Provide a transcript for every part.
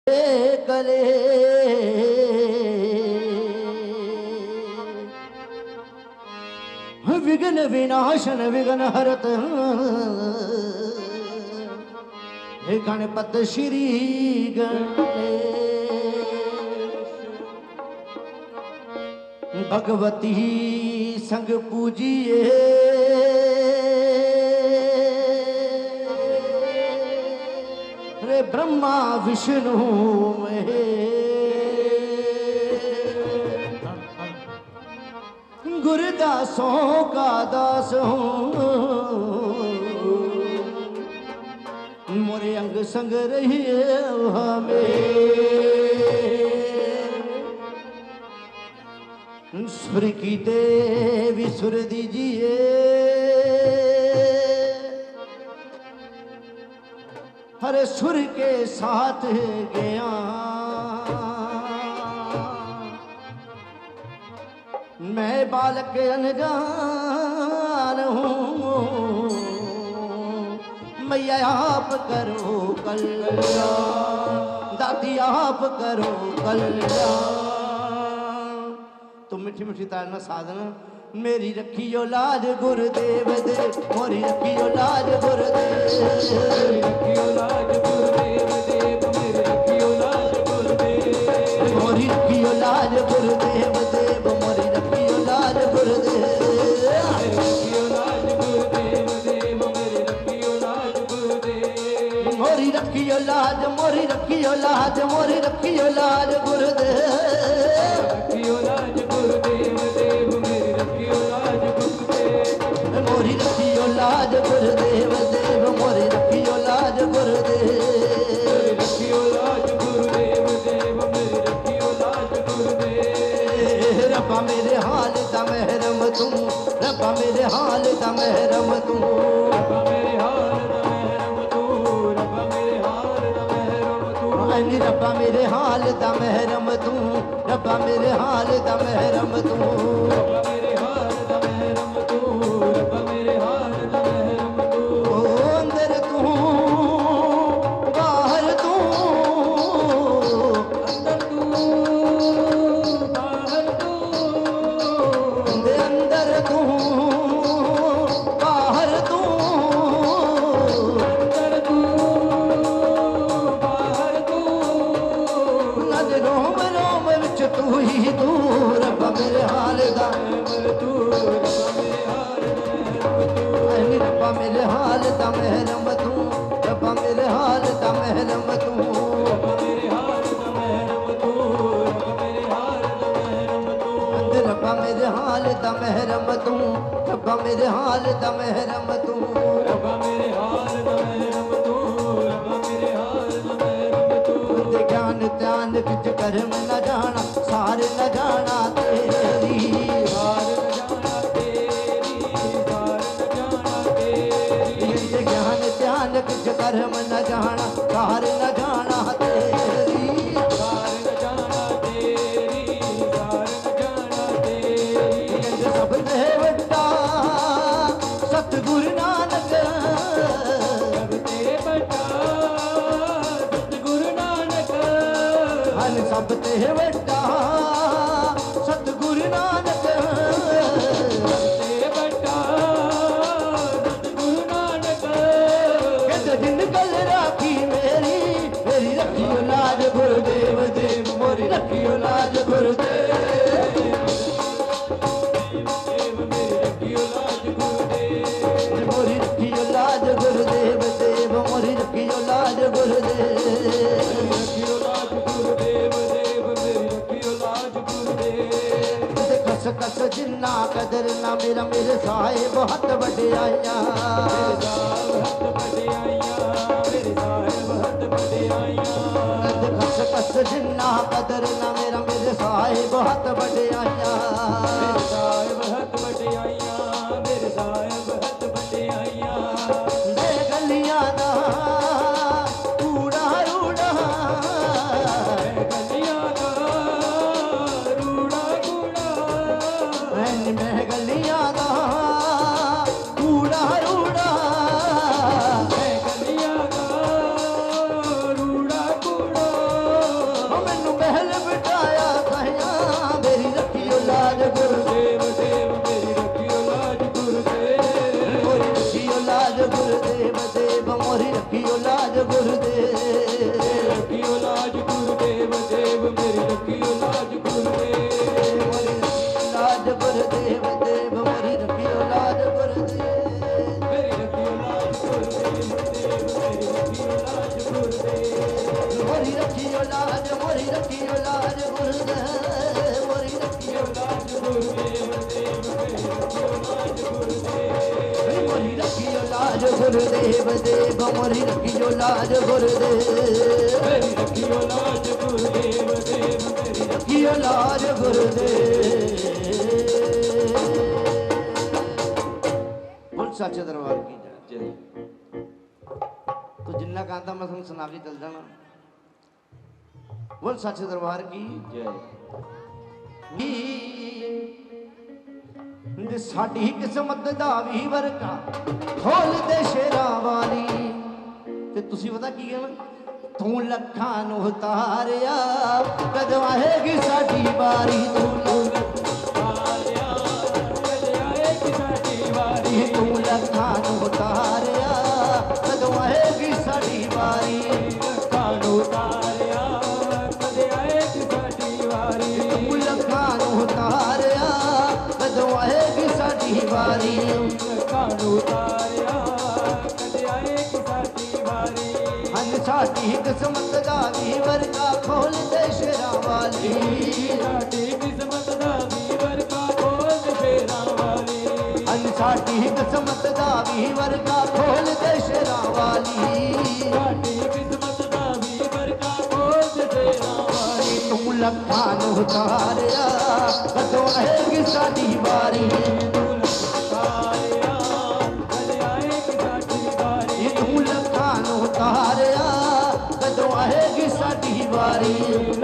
कले विघ्न विनाशन विघ्न हरत हे गणपत श्री गणेश भगवती संग पूजिए रे ब्रह्मा विष्णु गुरुदासों का दास हूँ मोरे अंग संग रहिए हमें सुर की देवी सुर दीजिए हर सुर के साथ गया मैं बालक अनजान हूँ मैया आप करो कल्याण दादी आप करो कल्याण तुम मिठी मिठी तारना साधना मेरी रखियो लाज गुरुदेव दे मोरी रखियो लाज गुरुदेव मेरी रखियो लाज गुरुदेव देव मेरी रखियो लाज गुरुदेव मोरी रखियो लाज गुरुदेव देव मोरी रखियो लाज गुरुदेव मेरी रखियो लाज गुरुदेव देव मेरी रखियो लाज गुरुदेव मोरी रखियो लाज मोरी रखियो लाज मोरी रखियो लाज गुरुदेव रखियो लाज गुरुदेव देव मेरी रखियो लाज गुरुदेव मोरी रखियो लाज गुरुदेव देव मोरी रखियो लाज गुरुदेव रखियो लाज गुरुदेव देव मेरी रखियो लाज गुरुदेव रब्बा मेरे हाल दा महरम तू रब्बा मेरे हाल दा महरम तू रब्बा मेरे हाल दा महरम तू रब्बा मेरे हाल दा महरम तू अनी रब्बा मेरे हाल दा महरम तू रब्बा मेरे हाल दा महरम तू रब्बा मेरे हाल दा महरम तू रब्बा मेरे हाल दा महरम तू ओ अंदर तू बाहर तू अंदर तू बाहर तू अंदर तू बाहर तू अंदर तू बाहर तू नजरों रोम विच तू ही तू रब्बा मेरे हाल दा तू रब्बा मेरे हाल दा महरम तू रब्बा मेरे हाल दा महरम तू रब्बा मेरे हाल दा महरम तू रब्बा मेरे हाल दा महरम तू रब्बा मेरे हाल दा महरम तू रब्बा मेरे हाल दा महरम तू रब्बा मेरे हाल दा महरम तू रब्बा मेरे हाल दा महरम तू ते ज्ञान ध्यान किच कर्म न जाना सार न जाना तेरी सार न जाना तेरी सार न जाना तेरी ते ज्ञान ध्यान किच कर्म न जाना सार न जाना तेरी सार न जाना तेरी सार न जाना तेरी सब दे वड्डा सतगुरु नानक सब ते वड्डा सतगुरु नानक हन सब ते वड्डा सतगुरु नानक सब ते वड्डा सतगुरु नानक कहते जिन गल राखी मेरी मेरी रखियो लाज गुरुदेव देव मोरी रखियो लाज गुरुदेव मेरी रखियो लाज गुरुदेव मोरी रखियो लाज गुरुदेव देव मोरी रखियो लाज गुरुदेव रखियो लाज गुरुदेव देव मेरी रखियो लाज गुरुदेव कस कस जिन्ना कदर ना मेरा मेरे साहिब हथ बड़े आया हथ बड़े आया मेरे साहिब हथ बड़े आया कस कस जिन्ना कदर ना मेरा मेरे साहिब हथ बड़े आया मेरे साहिब हथ बड़े आया मेरे साहिब हथ बड़े आया दे गलियां दा कूड़ा रूड़ा गलियां दा रूड़ा कूड़ा मैं गलियां दा कूड़ा रूड़ा मैं गलियां दा रूड़ा कूड़ा मोरी रखियो लाज मोरी रखियो लाज गुरुदेव मोरी रखियो लाज गुरुदेव मोरी रखियो लाज गुरुदेव देव मोरी रखियो लाज गुरुदेव मेरी रखियो लाज गुरुदेव देव मेरी रखियो लाज गुरुदेव। बोल सच्चे दरबार की जय। तो जिन्ना गांधा मैं तुम सुना के चल जाना। बोल सच्चे दरबार की जय। साडी किस्मत दा भी वरका खोल दे शेरां वाली ते तुसी पता की कहना तू लखां नूं उतारिया कदों आएगी साडी बारी तू उतारिया कदों आएगी साडी बारी तू लखां नूं उतारिया कदों आएगी साडी बारी लखां नूं उतारिया कदों आएगी साडी बारी तू लखां नूं उतारिया कदों आएगी साडी बारी लखां नूं उतारिया कदों आएगी साडी बारी हन साडी किस्मत दा भी वरका खोल दे शेरां वाली साडी किस्मत दा भी वरका खोल दे शेरां वाली हन साडी किस्मत दा भी वरका खोल दे शेरां वाली साडी किस्मत दा भी वरका खोल दे शेरां वाली तू लखां नूं उतारिया कदों आएगी साडी बारी तू उतारिया कदों आएगी साडी बारी तू लखां नूं उतारिया कदों आएगी साडी बारी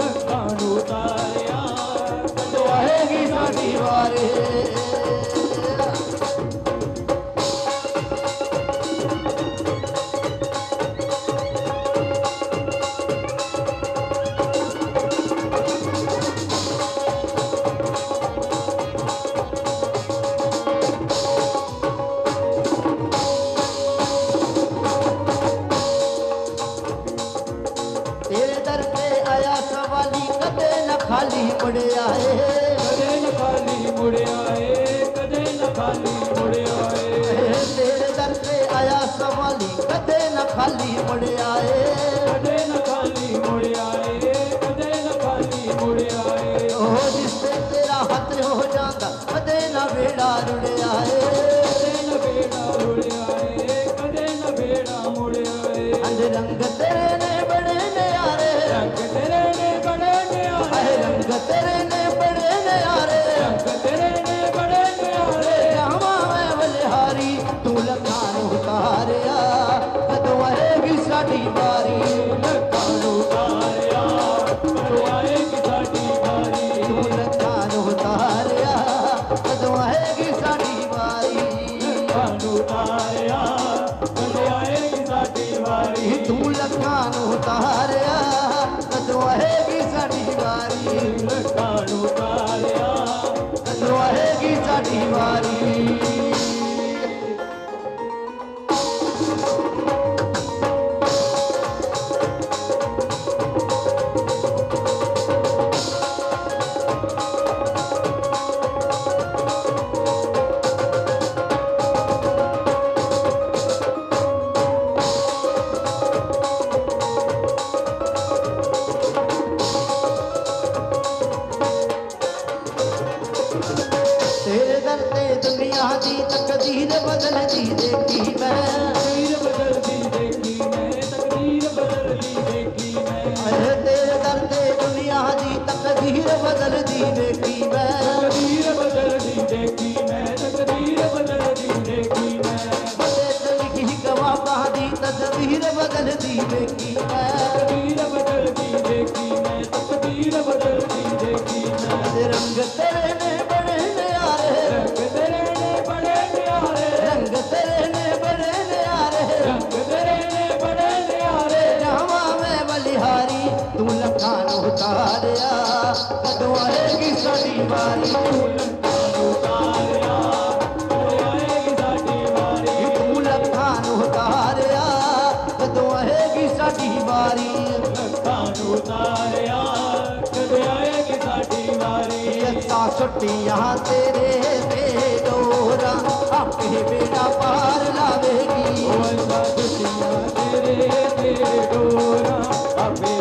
लखां नूं उतारिया कदों आएगी साडी बारी। तेरे दर पे आया सवाली कदे न खाली मुड़े आए कदे न खाली मुड़े आए कदे न खाली मुड़े आए तेरे दर पे आया सवाली कदे न खाली मुड़े आए कदे न खाली मुड़े आए कदे न खाली मुड़े आए ओ जिससे तेरा हथ हो जाता कदे न बेड़ा रुड़े आए कदे न बेड़ा रुड़े आए कदे न बेड़ा मुड़े आए रंग तेरे ने बड़े न्यारे रंग तेरे ने बड़े न्यारे रंग तेरे ने बड़े न्यारे रंग तेरे ने बड़े न्यारे जावा मैं बलिहारी तू लखां नूं उतारिया कदों आएगी साडी बारी लखां नूं उतारिया कदों आएगी साडी बारी तू लखां नूं उतारिया कदों आएगी साडी बारी लखां नूं उतारिया कदों आएगी साडी बारी तू लखां नूं उतारिया कदों आएगी साडी बारी लखां नूं उतारिया कदों आएगी साडी बारी। तेरे दर ते दुनिया दी तकदीर बदलदी देखी मैं तकदीर बदलदी देखी मैं तकदीर बदलदी देखी मैं तेरे दर ते दुनिया दी तकदीर बदलदी देखी मैं तकदीर बदलदी देखी मैं तकदीर बदलदी देखी मैं लिखी गवाबा दी तकदीर बदलदी देखी मैं तकदीर बदलदी देखी मैं तकदीर बदलदी देखी मैं रंग तेरे ने बड़े न्यारे रंग तेरे ने बड़े न्यारे रंग तेरे ने बड़े न्यारे रंग तेरे ने बड़े न्यारे जावा मैं बलिहारी तू लखां नूं उतारिया कदों आएगी साडी बारी तू लखां नूं उतारिया कदों आएगी साडी बारी तू लखां नूं उतारिया कदों आएगी साडी बारी लखां नूं उतारिया कदों आएगी साडी बारी छुट्टियां तेरे पे डोरा आपे बेड़ा पार लावेगी छुट्टियां तेरे पे डोरा आपे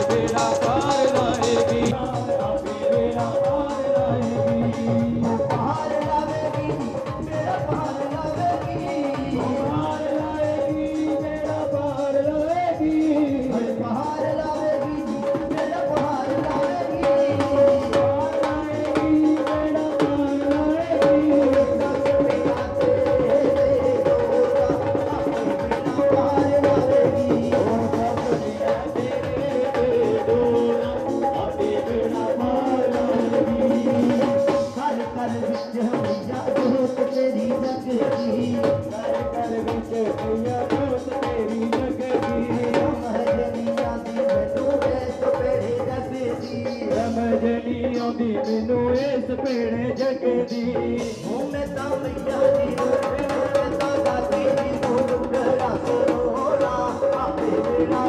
आंदी मैनू इस पेड़े जगे दी मैं ता मैया दी मैं ता दादी दी दूर डरा सोना आपे बेड़ा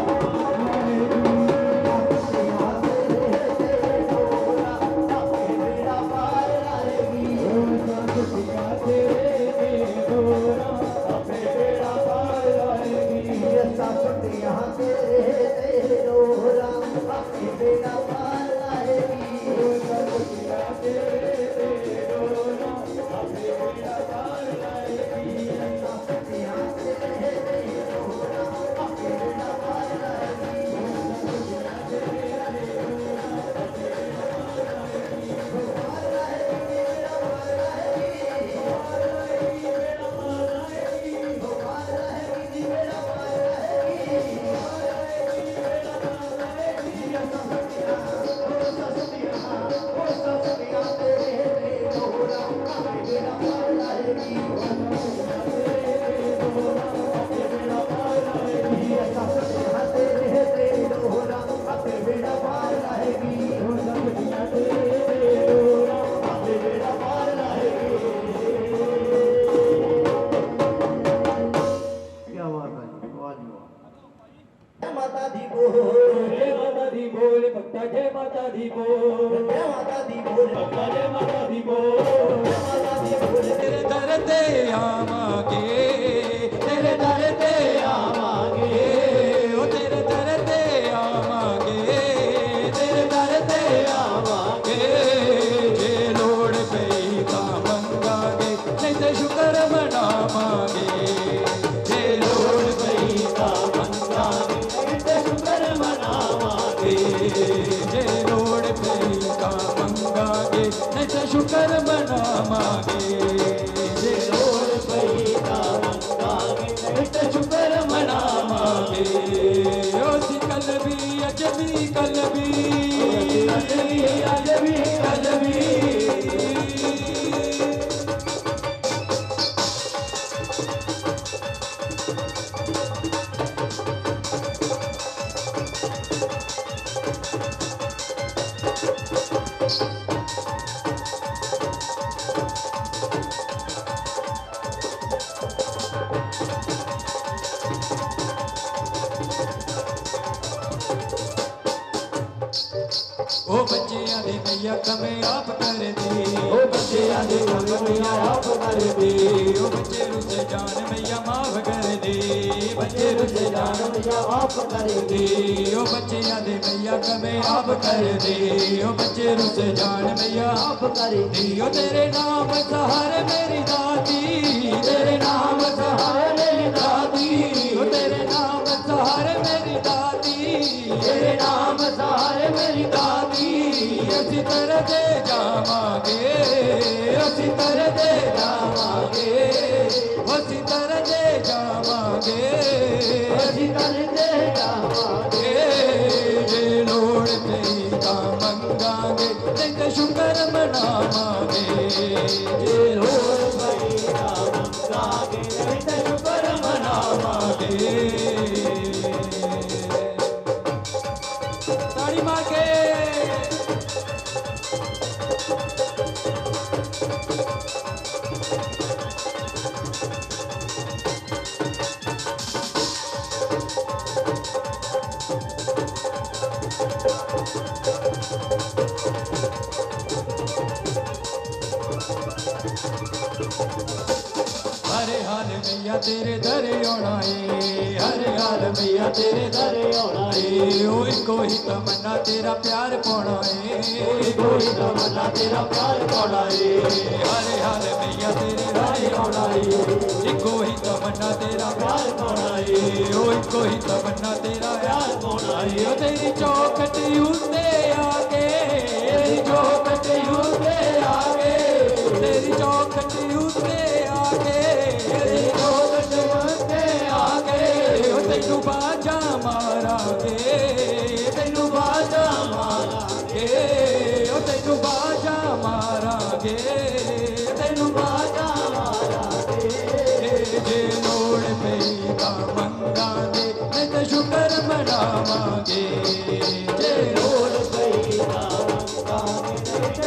माता दी बोल भक्ता जय माता दी बोल जय माता दी बोल भक्ता जय माता दी बोल माता दी बोल तेरे दर ते आवांगे तेरे दर ते आवांगे ओ तेरे दर ते आवांगे तेरे दर ते आवांगे जे लोड़ पई तां मंगांगे नहीं ते शुक्र मनावांगे जे लोड़ पई तां मंगांगे नहीं ते शुक्र मनावांगे जे लोड़ पई तां मंगांगे नहीं ते शुक्र मनावांगे जे लोड़ पई तां मंगांगे नहीं ते शुक्र मनावांगे ओ सी कलबी अजबी कलबी अजबी कलबी ओ बच्चियां दी मैया कमे आप कर दे ओ बच्चियां दी मैया आप कर दे ओ बच्चे रुसे जान मैया माफ कर दे बच्चे रुसे जान मैया माफ कर दे ओ बच्चियां दी मैया कमे आप कर दे ओ बच्चे रुसे जान मैया आप करे दे ओ तेरे नाम सहारे मेरी दादी तेरे नाम सहारे मेरी दादी ओ तेरे नाम सहारे मेरी दादी तेरे नाम सहारे मेरी दादी असी तरह दे जावांगे असी तरह दे जावांगे असी तरह दे जावांगे असी तरह दे जावांगे जे लोड़ पई तां मंगांगे नहीं ते शुक्र मनावांगे जे लोड़ पई तां मंगांगे नहीं ते शुक्र मनावांगे ताड़ी मार के हरे हाल मैया तेरे दर आना है हरे हाल मैया तेरे दर आना है ओ इको ही तमन्ना तेरा प्यार पाना है इको ही तमन्ना तेरा प्यार पाना है हरे हाल मैया तेरे दर आना है इको ही तमन्ना तेरा प्यार पाना है ओ इको ही तमन्ना तेरा प्यार पाना है ओ तेरी चौखट यूते आके तेरी चौखट यूते आके तेरी चौखट यूते आके तेरी चौखट यूते आके ओ तेनू बाजा मारांगे तेनू बाजा मारांगे ओ तेनू बाजा मारांगे तेनू बाजा मारांगे जे लोड़ पई तां मंगांगे नहीं ते शुक्र मनावांगे जे लोड़ पई तां मंगांगे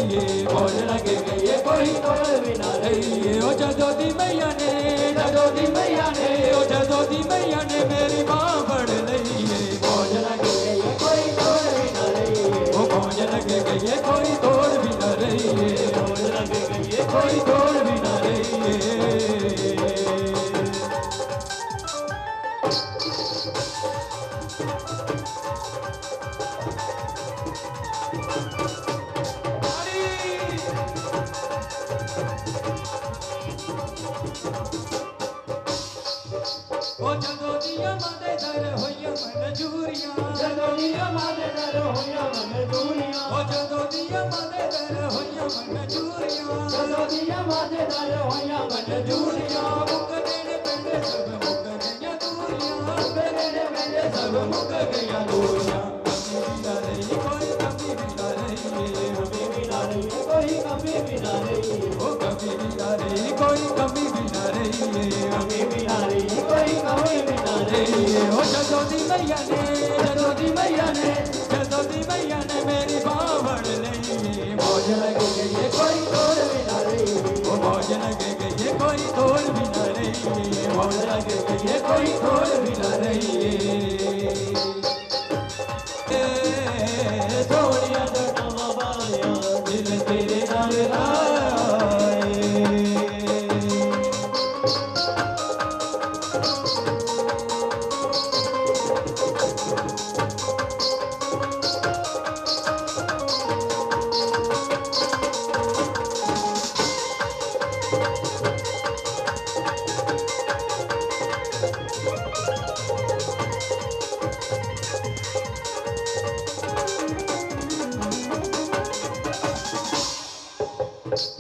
रहिए मौज लगे गई कोई तोड़ भी ना रहिए ओ जदों दी मैया ने जदों दी मैया ने ओ जदों दी मैया ने मेरी मां फड़ लईए मौज लगे गई कोई तोड़ भी ना रहिए ओ मौज लगे गई कोई तोड़ भी ना रहिए मौज लगे गई कोई तोड़ भी ना रहिए ओ जदों दिया मादे दर होइया मंजूरियां जदों दिया मादे दर होइया मंजूरियां ओ जदों दिया मादे दर होइया मंजूरियां जदों दिया मादे दर होइया मंजूरियां मुक देने पेंडे सब मुक गईया दूरियां मुक देने पेंडे सब मुक गईया दूरियां कभी भी ना रही कोई कभी भी ना रही ओ कभी भी ना रही कोई कभी भी ना रही कभी भी ना रही कोई कभी भी ना रही ओ जदों दी मैया ने जदों दी मैया ने जदों दी मैया ने मेरी बांह फड़ लई मौज लगे गई कोई तोड़ भी ना रही ओ मौज लगे गई कोई तोड़ भी ना रही मौज लगे गई कोई तोड़ भी ना रही सोनिया जटा बाया दिल तेरे नाल लाए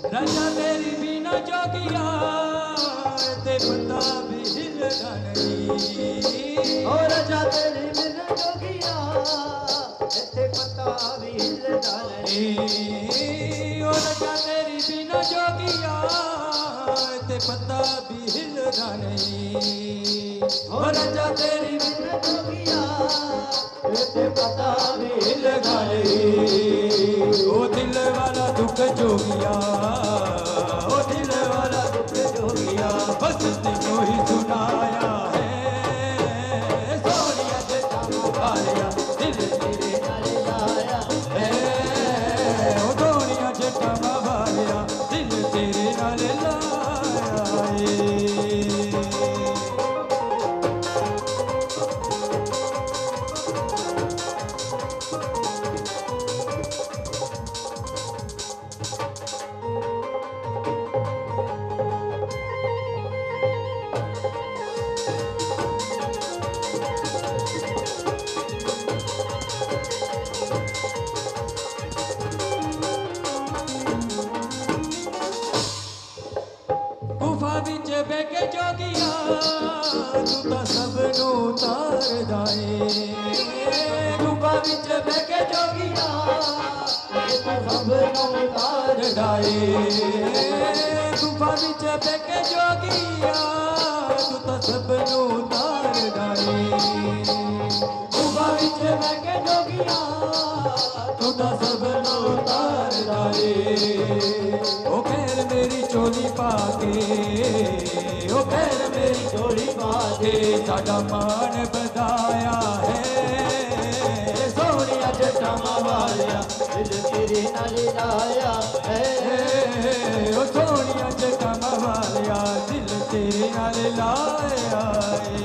राजा तेरी बिना जोगिया ते पता भी हिलना नहीं ओ राजा तेरी बिना जोगिया ते पता भी हिलदा नहीं ओ राजा तेरी बिना जोगिया ते पता भी हिलना नहीं ओ राजा तेरी बिना जोगिया ते पता भी हिलदा नहीं ओ दिल वाला दुख जोगिया ओ दिल वाला दुख जोगिया बस तेनों ही सुनाया है सोनिया जटा मारिया दिल तेरे नाल लाया है ओ सोनिया जटा मारिया दिल तेरे नाल लाया है गुफा विच बैके जोगिया तू तो सब नू तारदा ए गुफा विच बैके जोगिया तू सब नू तारदा ए गुफा विच बैके जोगिया तू तो सब नू तारदा ए गुफा विच बैके जोगिया तू तो सब नू तारदा ए ओ खैर मेरी चोली पाके ओ खैर मेरी चोली पाके साडा मान बधाया है सोनिया जटा वालिया दिल तेरे नाल लाया है ओ सोनिया जटा वालिया दिल तेरे नाल लाया है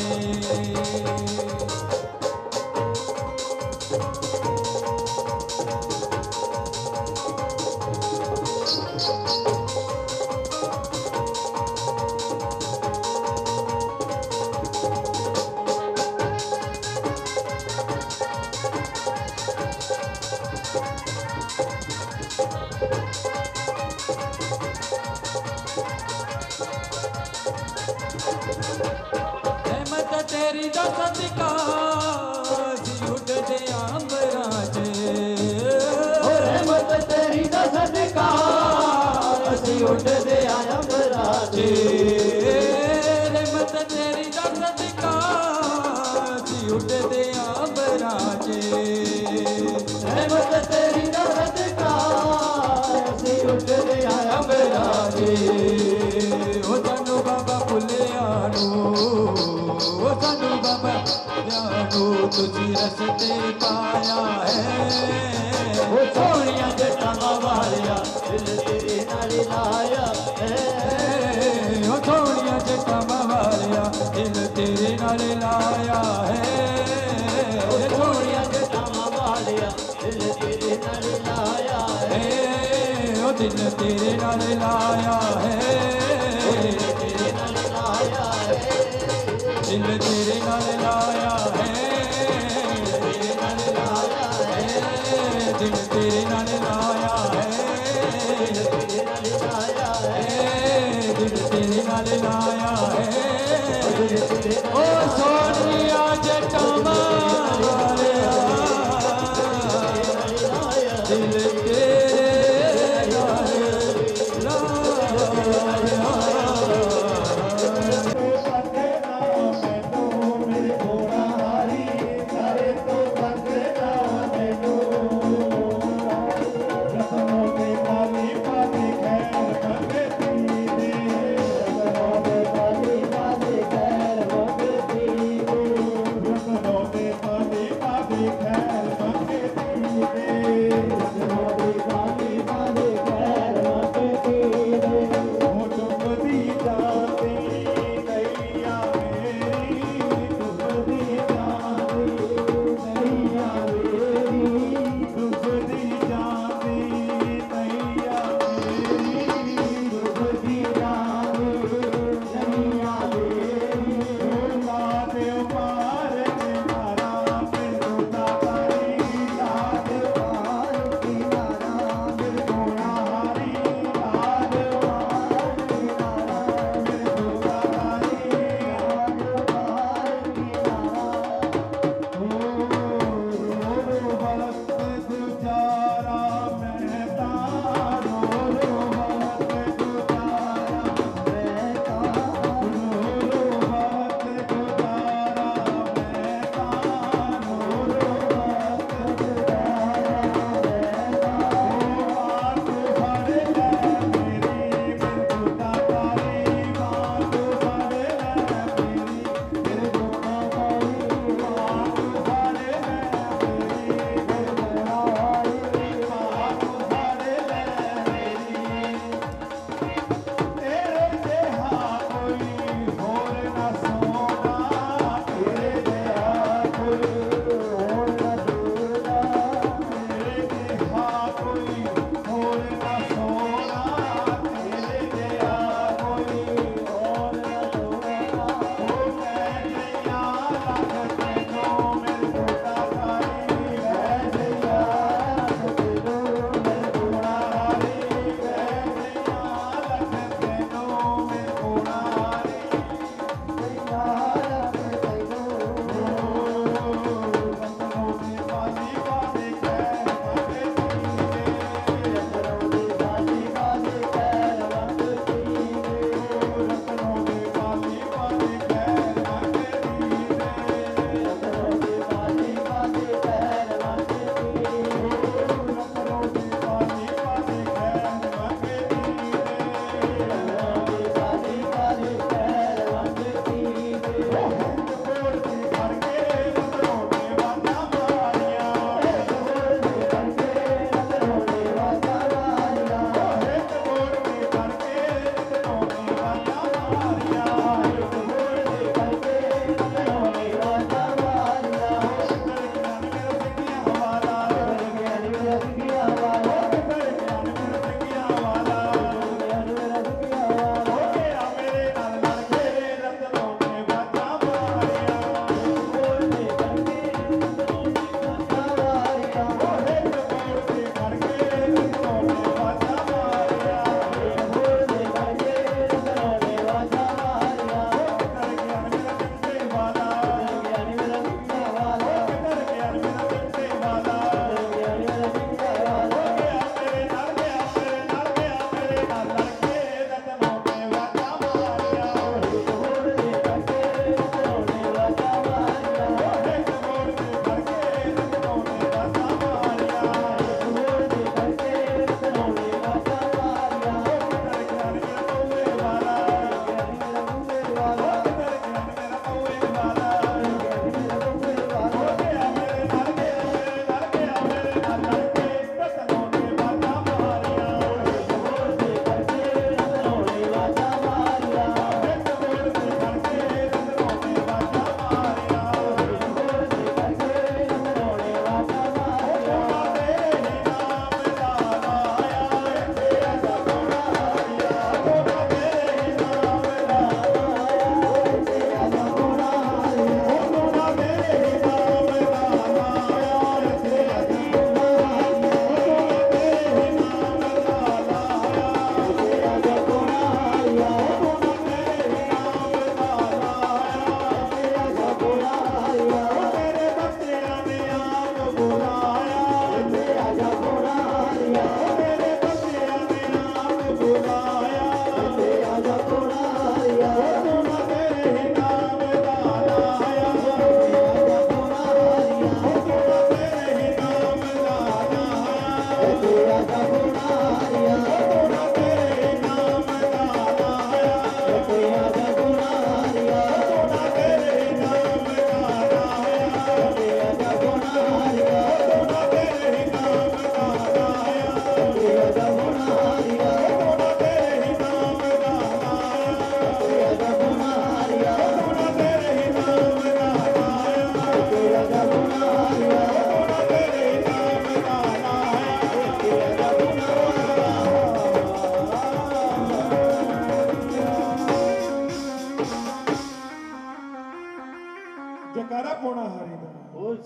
तेरी दा सदका सी उठदे अंबरां च ओ रहमत तेरी दा सदका सी उठदे अंबरां च रहमत तेरी दा सदका सी उठदे अंबरां च रहमत तेरी दा सदका ਉਹ ਸਾਨੂੰ ਬਾਬਾ ਭੁੱਲਿਆ ਨੂੰ ਉਹ ਸਾਨੂੰ ਬਾਬਾ ਜਾਣੂ ਤੁਸੀਂ ਰਸਤੇ ਪਾਇਆ ਹੈ ਉਹ ਸੋਹਣੀਆਂ ਜੱਟਾਂ ਵਾਲਿਆ ਦਿਲ ਤੇਰੇ ਨਾਲ ਲਾਇਆ ਹੈ ਉਹ ਸੋਹਣੀਆਂ ਜੱਟਾਂ ਵਾਲਿਆ ਦਿਲ ਤੇਰੇ ਨਾਲ ਲਾਇਆ ਹੈ ਉਹ ਸੋਹਣੀਆਂ ਜੱਟਾਂ ਵਾਲਿਆ ਦਿਲ ਤੇਰੇ ਨਾਲ ਲਾਇਆ ਹੈ ਉਹ ਦਿਲ ਤੇਰੇ ਨਾਲ ਲਾਇਆ ਹੈ ਤੇਰੇ ਨਾਲ ਲਾਇਆ ਹੈ ਦਿਲ ਤੇਰੇ ਨਾਲ ਲਾਇਆ ਹੈ ਤੇਰੇ ਨਾਲ ਲਾਇਆ ਹੈ ਦਿਲ ਤੇਰੇ ਨਾਲ ਲਾਇਆ ਹੈ ਤੇਰੇ ਨਾਲ ਲਾਇਆ ਹੈ ਦਿਲ ਤੇਰੇ ਨਾਲ ਲਾਇਆ ਹੈ ਦਿਲ ਤੇਰੇ ਨਾਲ ਉਹ ਸੋਹਣੀਆਂ ਜੱਟਾਂ ਵਾਲਿਆ ਲਾਇਆ ਦਿਲ ਤੇਰੇ ਨਾਲ ਲਾਇਆ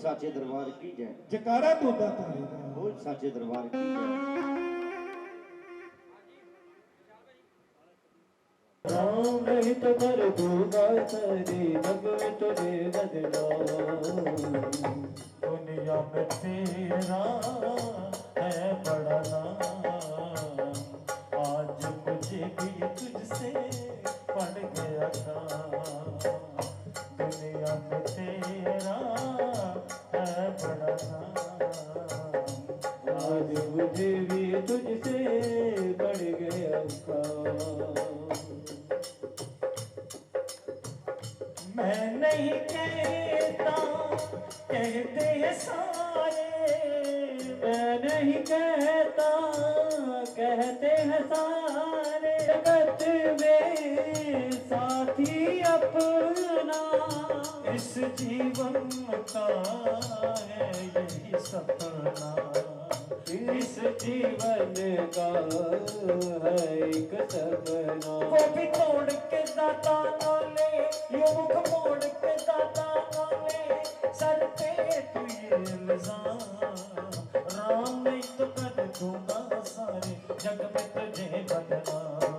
साचे दरबार की जय। जकारा तो दाता है। बोल साचे दरबार की जय। राम नहीं तो कर दूंगा तेरी जग में तुझे बदनाम। दुनिया में तेरा है बड़ा नाम, आज मुझे भी तुझसे पड़ गया काम। दुनिया में तेरा है बड़ा नाम, आज मुझे भी तुझसे पड़ गया काम। मैं नहीं कहता कहते हैं सारे, मैं नहीं कहता कहते हैं सारे, जगत में साथी अपना इस जीवन का है यही सपना। इस जीवन का है एक सपना। वो भी तोड़ के दाता ना ले, यूं मुख मोड़ के दाता ना ले, सर पे तू ये इल्जाम। राम नहीं तो कर दूंगा सारे जग में तुझे बदनाम।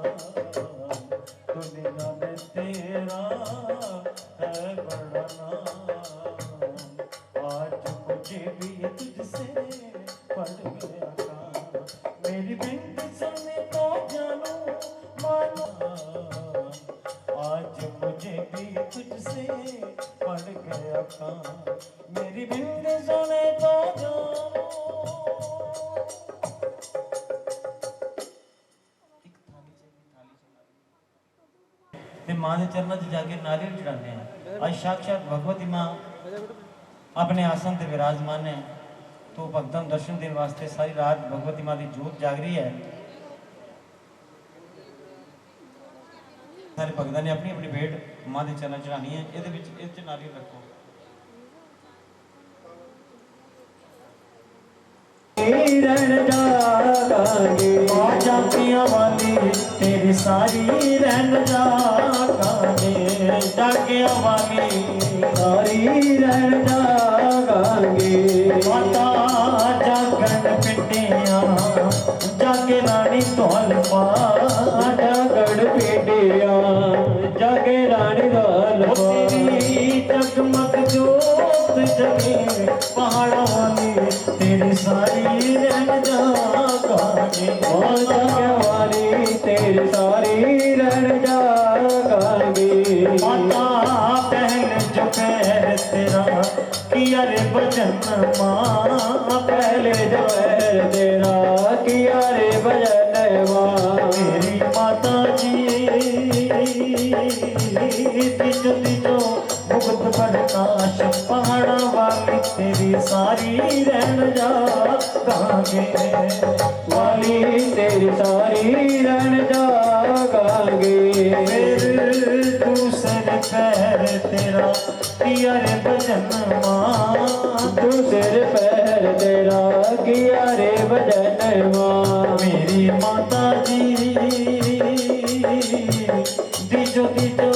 दुनिया में तेरा है बड़ा नाम, आज मुझे भी तुझसे पड़ गया काम। मेरी बिंद सुने तो जानू मानो, आज मुझे भी तुझसे पड़ गया काम। मेरी बिंद सुने तो जानू। ते मां के चरणों च जाके नारियल चढ़ाने हैं। आज साक्षात भगवती मां अपने आसन से विराजमान है, तो भक्तों दर्शन देने वास्ते सारी रात भगवती मां की जोत जाग रही है। सारे भक्तों ने अपनी अपनी भेंट मां के चरणों चढ़ानी है। ये नारियल रखो। जातियां वाली तेरी सारी रहन जागांगे, जागियां वाली सारी रहन जागांगे। माता जागन पिंडियां जागे रानी तोलपा, जागन पिंडियां जागे रानी तोलपा। तेरी जगमग जोत जगे पहाड़ों वाली तेरी सारी रहन जागांगे। जागे वाली तेरी सारी रहन जागांगे। माता पहले जो पैर तेरा किया रे भजन माँ, पहले जो पैर तेरा किया रे भजन माँ। मेरी माता जी तिजो तिजो मुकुट प्रकाश, पहाड़ा वाली तेरी सारी रहन जागांगे। वाली तेरी सारी रहन जागांगे। फिर दूसरे पैर तेरा किया रे भजन माँ, दूसरे पैर तेरा किया रे भजन माँ। मेरी माता जी दिजो दिजो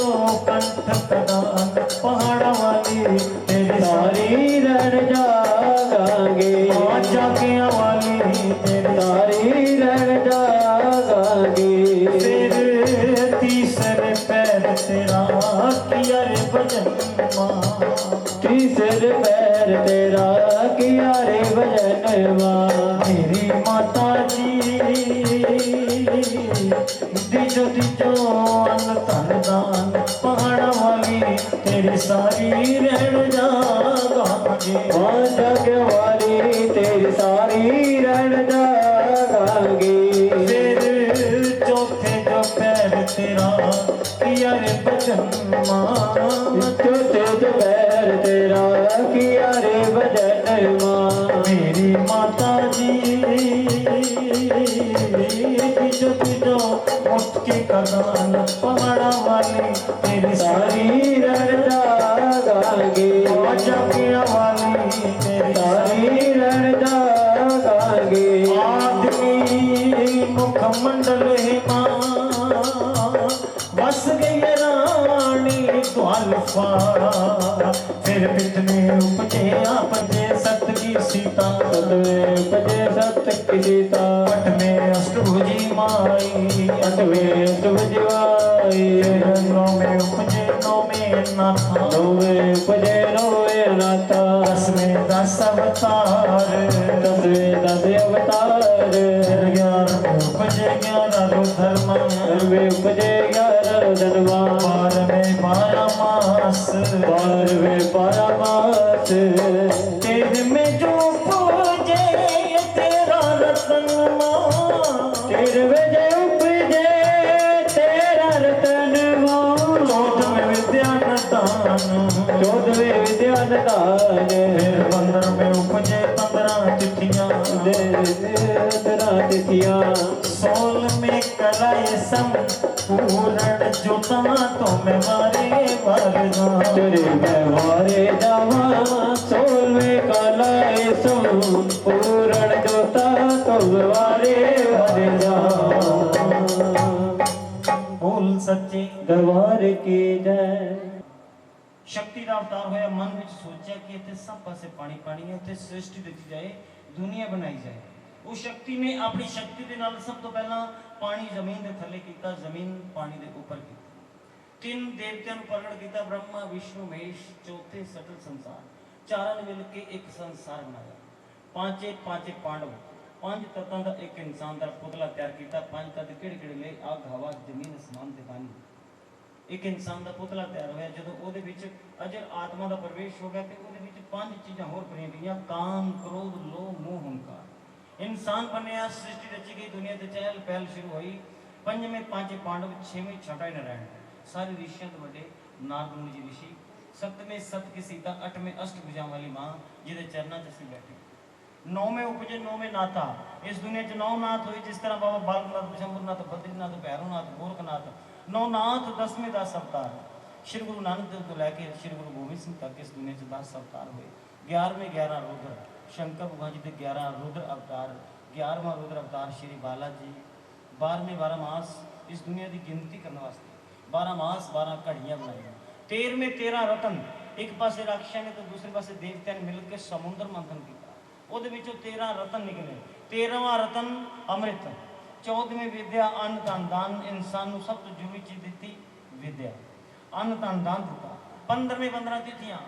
कंठ प्रदान, पहाड़ा वाली तेरी सारी रहन जागांगे। जागियां वाली तेरी सारी रहन जागांगे। फिर तीसरे पैर तेरा किया रे भजन माँ, तीसरे पैर तेरा किया रे भजन माँ। मेरी माता जी दिजो दिजो अन्न धन दान, पहाड़ा वाली तेरी सारी रहन जागांगे। जागे वाली तेरी सारी रहन जागांगे। फिर चौथे जो पैर तेरा किया रे भजन माँ, चौथे जो पैर तेरा किया रे भजन माँ। मेरी माता जी तिजो तिजो उठ के कगान, पहाड़ा वाली तेरी सारी रहन जागांगे। जागियां वाली तेरी सारी रहन जागांगे। आदमी मुखमंडल है माँ, बस गई रानी ग्वालफा फिर पित में उपजे आपजे सत की सीता उपजे सत की सीता पट में अष्टभुजी माई अटवे अष्टभुजी माई नौ में उपजे नौ में नाथा नौवे उपजे नौवे नाथा दस में दस अवतार दसवे दस अवतार ग्यारह में उपजे ग्यारह रुधर्मा वे उपजे 11 धनवा 12 में 12 मास 12वें 12 मास तेरे में जो पूजे तेरा रतन मां तेरे जे उपजे तेरा रतन मां 14 में विद्या दान 14वें विद्या दान फिर 15 में उपजे 15 तिथियां 15 तिथियां 16 में कराए संपूर्ण जोता तो मैं मारे वरना तेरे व्यवहारे जावा 16वें कालाए पूर्ण जोता तो व्यवहारे हरे जा बोल सच्चे दरबार की जय शक्ति का अवतार होया मन में सोचा कि इतने सब पासे पानी पानी है इतने सृष्टि रची जाए दुनिया बनाई जाए उस शक्ति ने अपनी शक्ति के नाल सब तो पहला पानी जमीन के थले कीता जमीन पानी के ऊपर की तीन देवताओं को प्रगट किया ब्रह्मा विष्णु महेश चौथे सटल संसार चारों ने मिलकर एक संसार बनाया पांचे पांचे पांडव पांच तत्वों का एक इंसान का पुतला तैयार किया पांच तत्व किहड़े किहड़े ले आग हवा जमीन आसमान ते पानी एक इंसान का पुतला तैयार होया जो ਉਹਦੇ ਵਿੱਚ ਅਜਰ ਆਤਮਾ ਦਾ ਪ੍ਰਵੇਸ਼ ਹੋ ਗਿਆ ਤੇ ਉਹਦੇ ਵਿੱਚ ਪੰਜ ਚੀਜ਼ਾਂ ਹੋਰ ਪਰੀਆਂ ਗਈਆਂ ਕਾਮ ਕ੍ਰੋਧ ਲੋਭ ਮੋਹ ਹੰਕਾਰ ਇਨਸਾਨ ਬਣਿਆ ਸ੍ਰਿਸ਼ਟੀ ਰਚੀ ਗਈ ਦੁਨੀਆ ਤੇ ਚਹਿਲ ਪਹਿਲ ਸ਼ੁਰੂ ਹੋਈ ਪੰਜਵੇਂ ਪੰਜ ਪਾਂਡਵ ਛੇਵੇਂ ਛਟਾ ਨਾਰਾਇਣ ਸਾਰੇ ऋषियों ਤੋਂ ਵੱਡੇ ਨਾਰਦ ਮੁਨੀ ਜੀ ऋषि सप्तमें सत की सीता अठवें अष्टभुजा वाली मां जिहदे चरनां 'ਚ ਅਸੀਂ बैठे नौवें उपजे नौवें नाथा इस दुनिया 'ਚ नौ नाथ होए जिस तरह बाबा बालकनाथ शंभुनाथ बद्रीनाथ भैरवनाथ गोरखनाथ नौनाथ 10वें 10 अवतार श्री गुरु नानक देव को लैके श्री गुरु गोबिंद सिंह तक इस दुनिया 'ਚ 10 अवतार हुए 11वें 11 रुद्र शंकर भगवान जी के 11 रुद्र अवतार 11वां रुद्र अवतार श्री बालाजी 12वें 12 मास इस दुनिया की गिनती करने वास्ते 12 मास 12 घड़ियां बनाई 13वें 13 रतन एक पासे राक्षसां ने तो दूसरे पासे देवतां ने मिलकर समुद्र मंथन किया ਉਹਦੇ ਵਿੱਚੋਂ 13 ਰਤਨ ਨਿਕਲੇ 13ਵਾਂ ਰਤਨ ਅੰਮ੍ਰਿਤ 14ਵੀਂ ਵਿਦਿਆ ਅੰਨ ਧਨ ਦਾਨ ਇਨਸਾਨ ਨੂੰ ਸਭ ਤੋਂ ਜ਼ਰੂਰੀ ਚੀਜ਼ ਦਿੱਤੀ ਵਿਦਿਆ ਅੰਨ ਧਨ ਦਾਨ ਦਿੱਤਾ 15ਵੇਂ 15 ਤਿਥੀਆਂ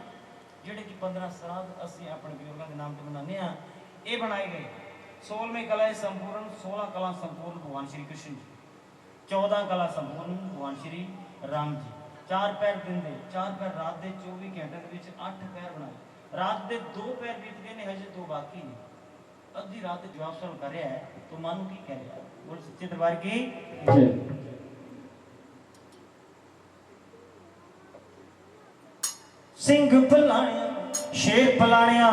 ਜਿਹੜੇ ਕਿ 15 ਸਰਾਧ ਅਸੀਂ ਆਪਣੇ ਬਜ਼ੁਰਗਾਂ ਦੇ ਨਾਮ ਤੇ ਮਨਾਉਂਦੇ ਆ ਇਹ ਬਣਾਏ ਗਏ 16ਵੇਂ ਕਲਾ ਸੰਪੂਰਨ 16 ਕਲਾ ਸੰਪੂਰਨ ਭਗਵਾਨ ਸ਼੍ਰੀ ਕ੍ਰਿਸ਼ਨ ਜੀ 14 ਕਲਾ ਸੰਪੂਰਨ ਭਗਵਾਨ ਸ਼੍ਰੀ ਰਾਮ ਜੀ 4 ਪੈਰ ਦਿਨ ਦੇ 4 ਪੈਰ ਰਾਤ ਦੇ 24 ਘੰਟੇ ਦੇ ਵਿੱਚ 8 ਪੈਰ ਬਣਾਏ रात के 2 पैर बीत गए ने हजे 2 बाकी ने अद्धी रात जवाब सवाल कर रहा है तो मानो की कह रहा है बोल सच्चे दरबार की जय सिंह फलाणिया शेर फलाणिया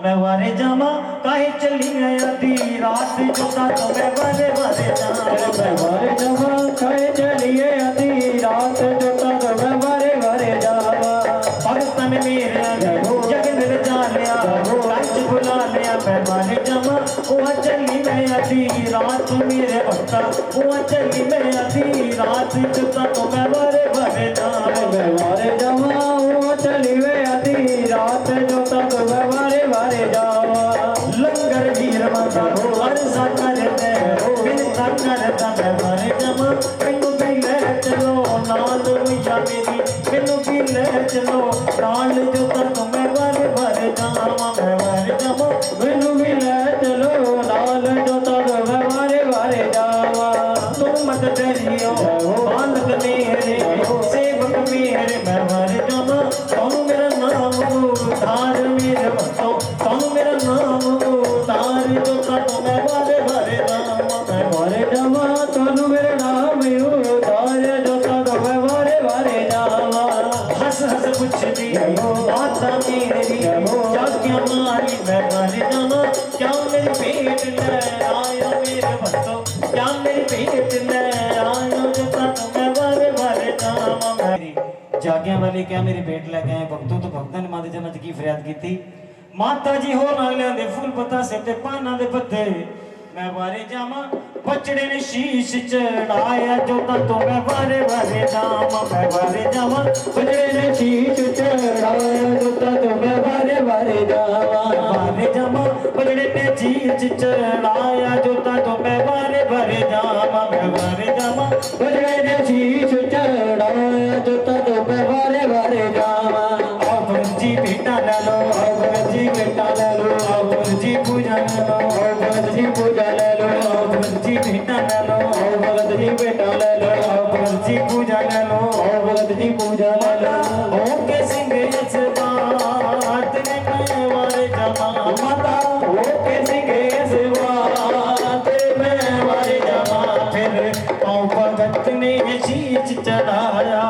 मैं वारे जामा काहे चली गया दी रात जोता तो मैं वारे वारे जामा मैं वारे जावा काहे चली गया दी रात जोता तो मैं वारे वारे जावा भगतन मेरे जग मिल जानिया सच बुला लिया मैं वारे जामा वो चली मैं अधी रात मेरे भक्ता वो चली मैं अधी रात जोता तो मैं वारे वारे जामा मैं वारे जावा वो चली गई अधी रात जोता तो मैं वारे वारे जावा लंगर वीर माता अर्जा करते बिनता करता मैं वारे जामा मैनू भी ले चलो नाल मैया मेरी मैनू भी ले चलो नाल जोता तो मैं वारे वारे जामा मैं वारे जामा मैनू भी ले चलो नाल जोता तो मैं वारे वारे जावा तू मत डरियो बालक मेरे सेवक मेरे मैं वारे जामा कौन मेरा नाम उधार मेरे भक्तों कौन मेरा नाम उधार जोता तो मैं वारे वारे जामा मैं वारे जावा तोनू मेरा नाम उधार जोता तो मैं वारे वारे जावा हंस हंस पुछदी माता मेरी जागिया मारी मैं वारे जामा क्या मेरी पेट ले आयो मेरे भक्तों क्या मेरी पेट ले आयो जोता तो मैं वारे वारे जामा मेरी जागिया वाली क्या मेरी पेट ले गए भक्तों तो भक्तां ने माते जन्नत की फरियाद की माता जी होर नाल लियांदे फूल पत्ता सिर ते पाना दे पत्ते मैं वारे जावा बचड़े ने शीश चढ़ाया जोता तो मैं वारे वारे जावा मैं वारे जावा बचड़े ने शीश चढ़ाया जोता तो मैं वारे वारे जावा वारे जावा बचड़े ने शीश चढ़ाया जोता तो मैं वारे वारे जावा मैं वारे जावा बचड़े ने शीश चढ़ाया जोता तो मैं वारे वारे जावा आओ जी बेटा ले लो आओ जी बेटा ले लो आओ जी पूजा ले लो आओ जी पूजा ले लो आओ जी बेटा ले लो आओ जी बेटा ले लो आओ जी पूजा ले लो आओ जी पूजा ले लो ओ के सिंह इस बात ने मैं वारे जावा माता ओ के सिंह इस बात मैं वारे जावा फिर पाँव भगत ने शीश चढ़ाया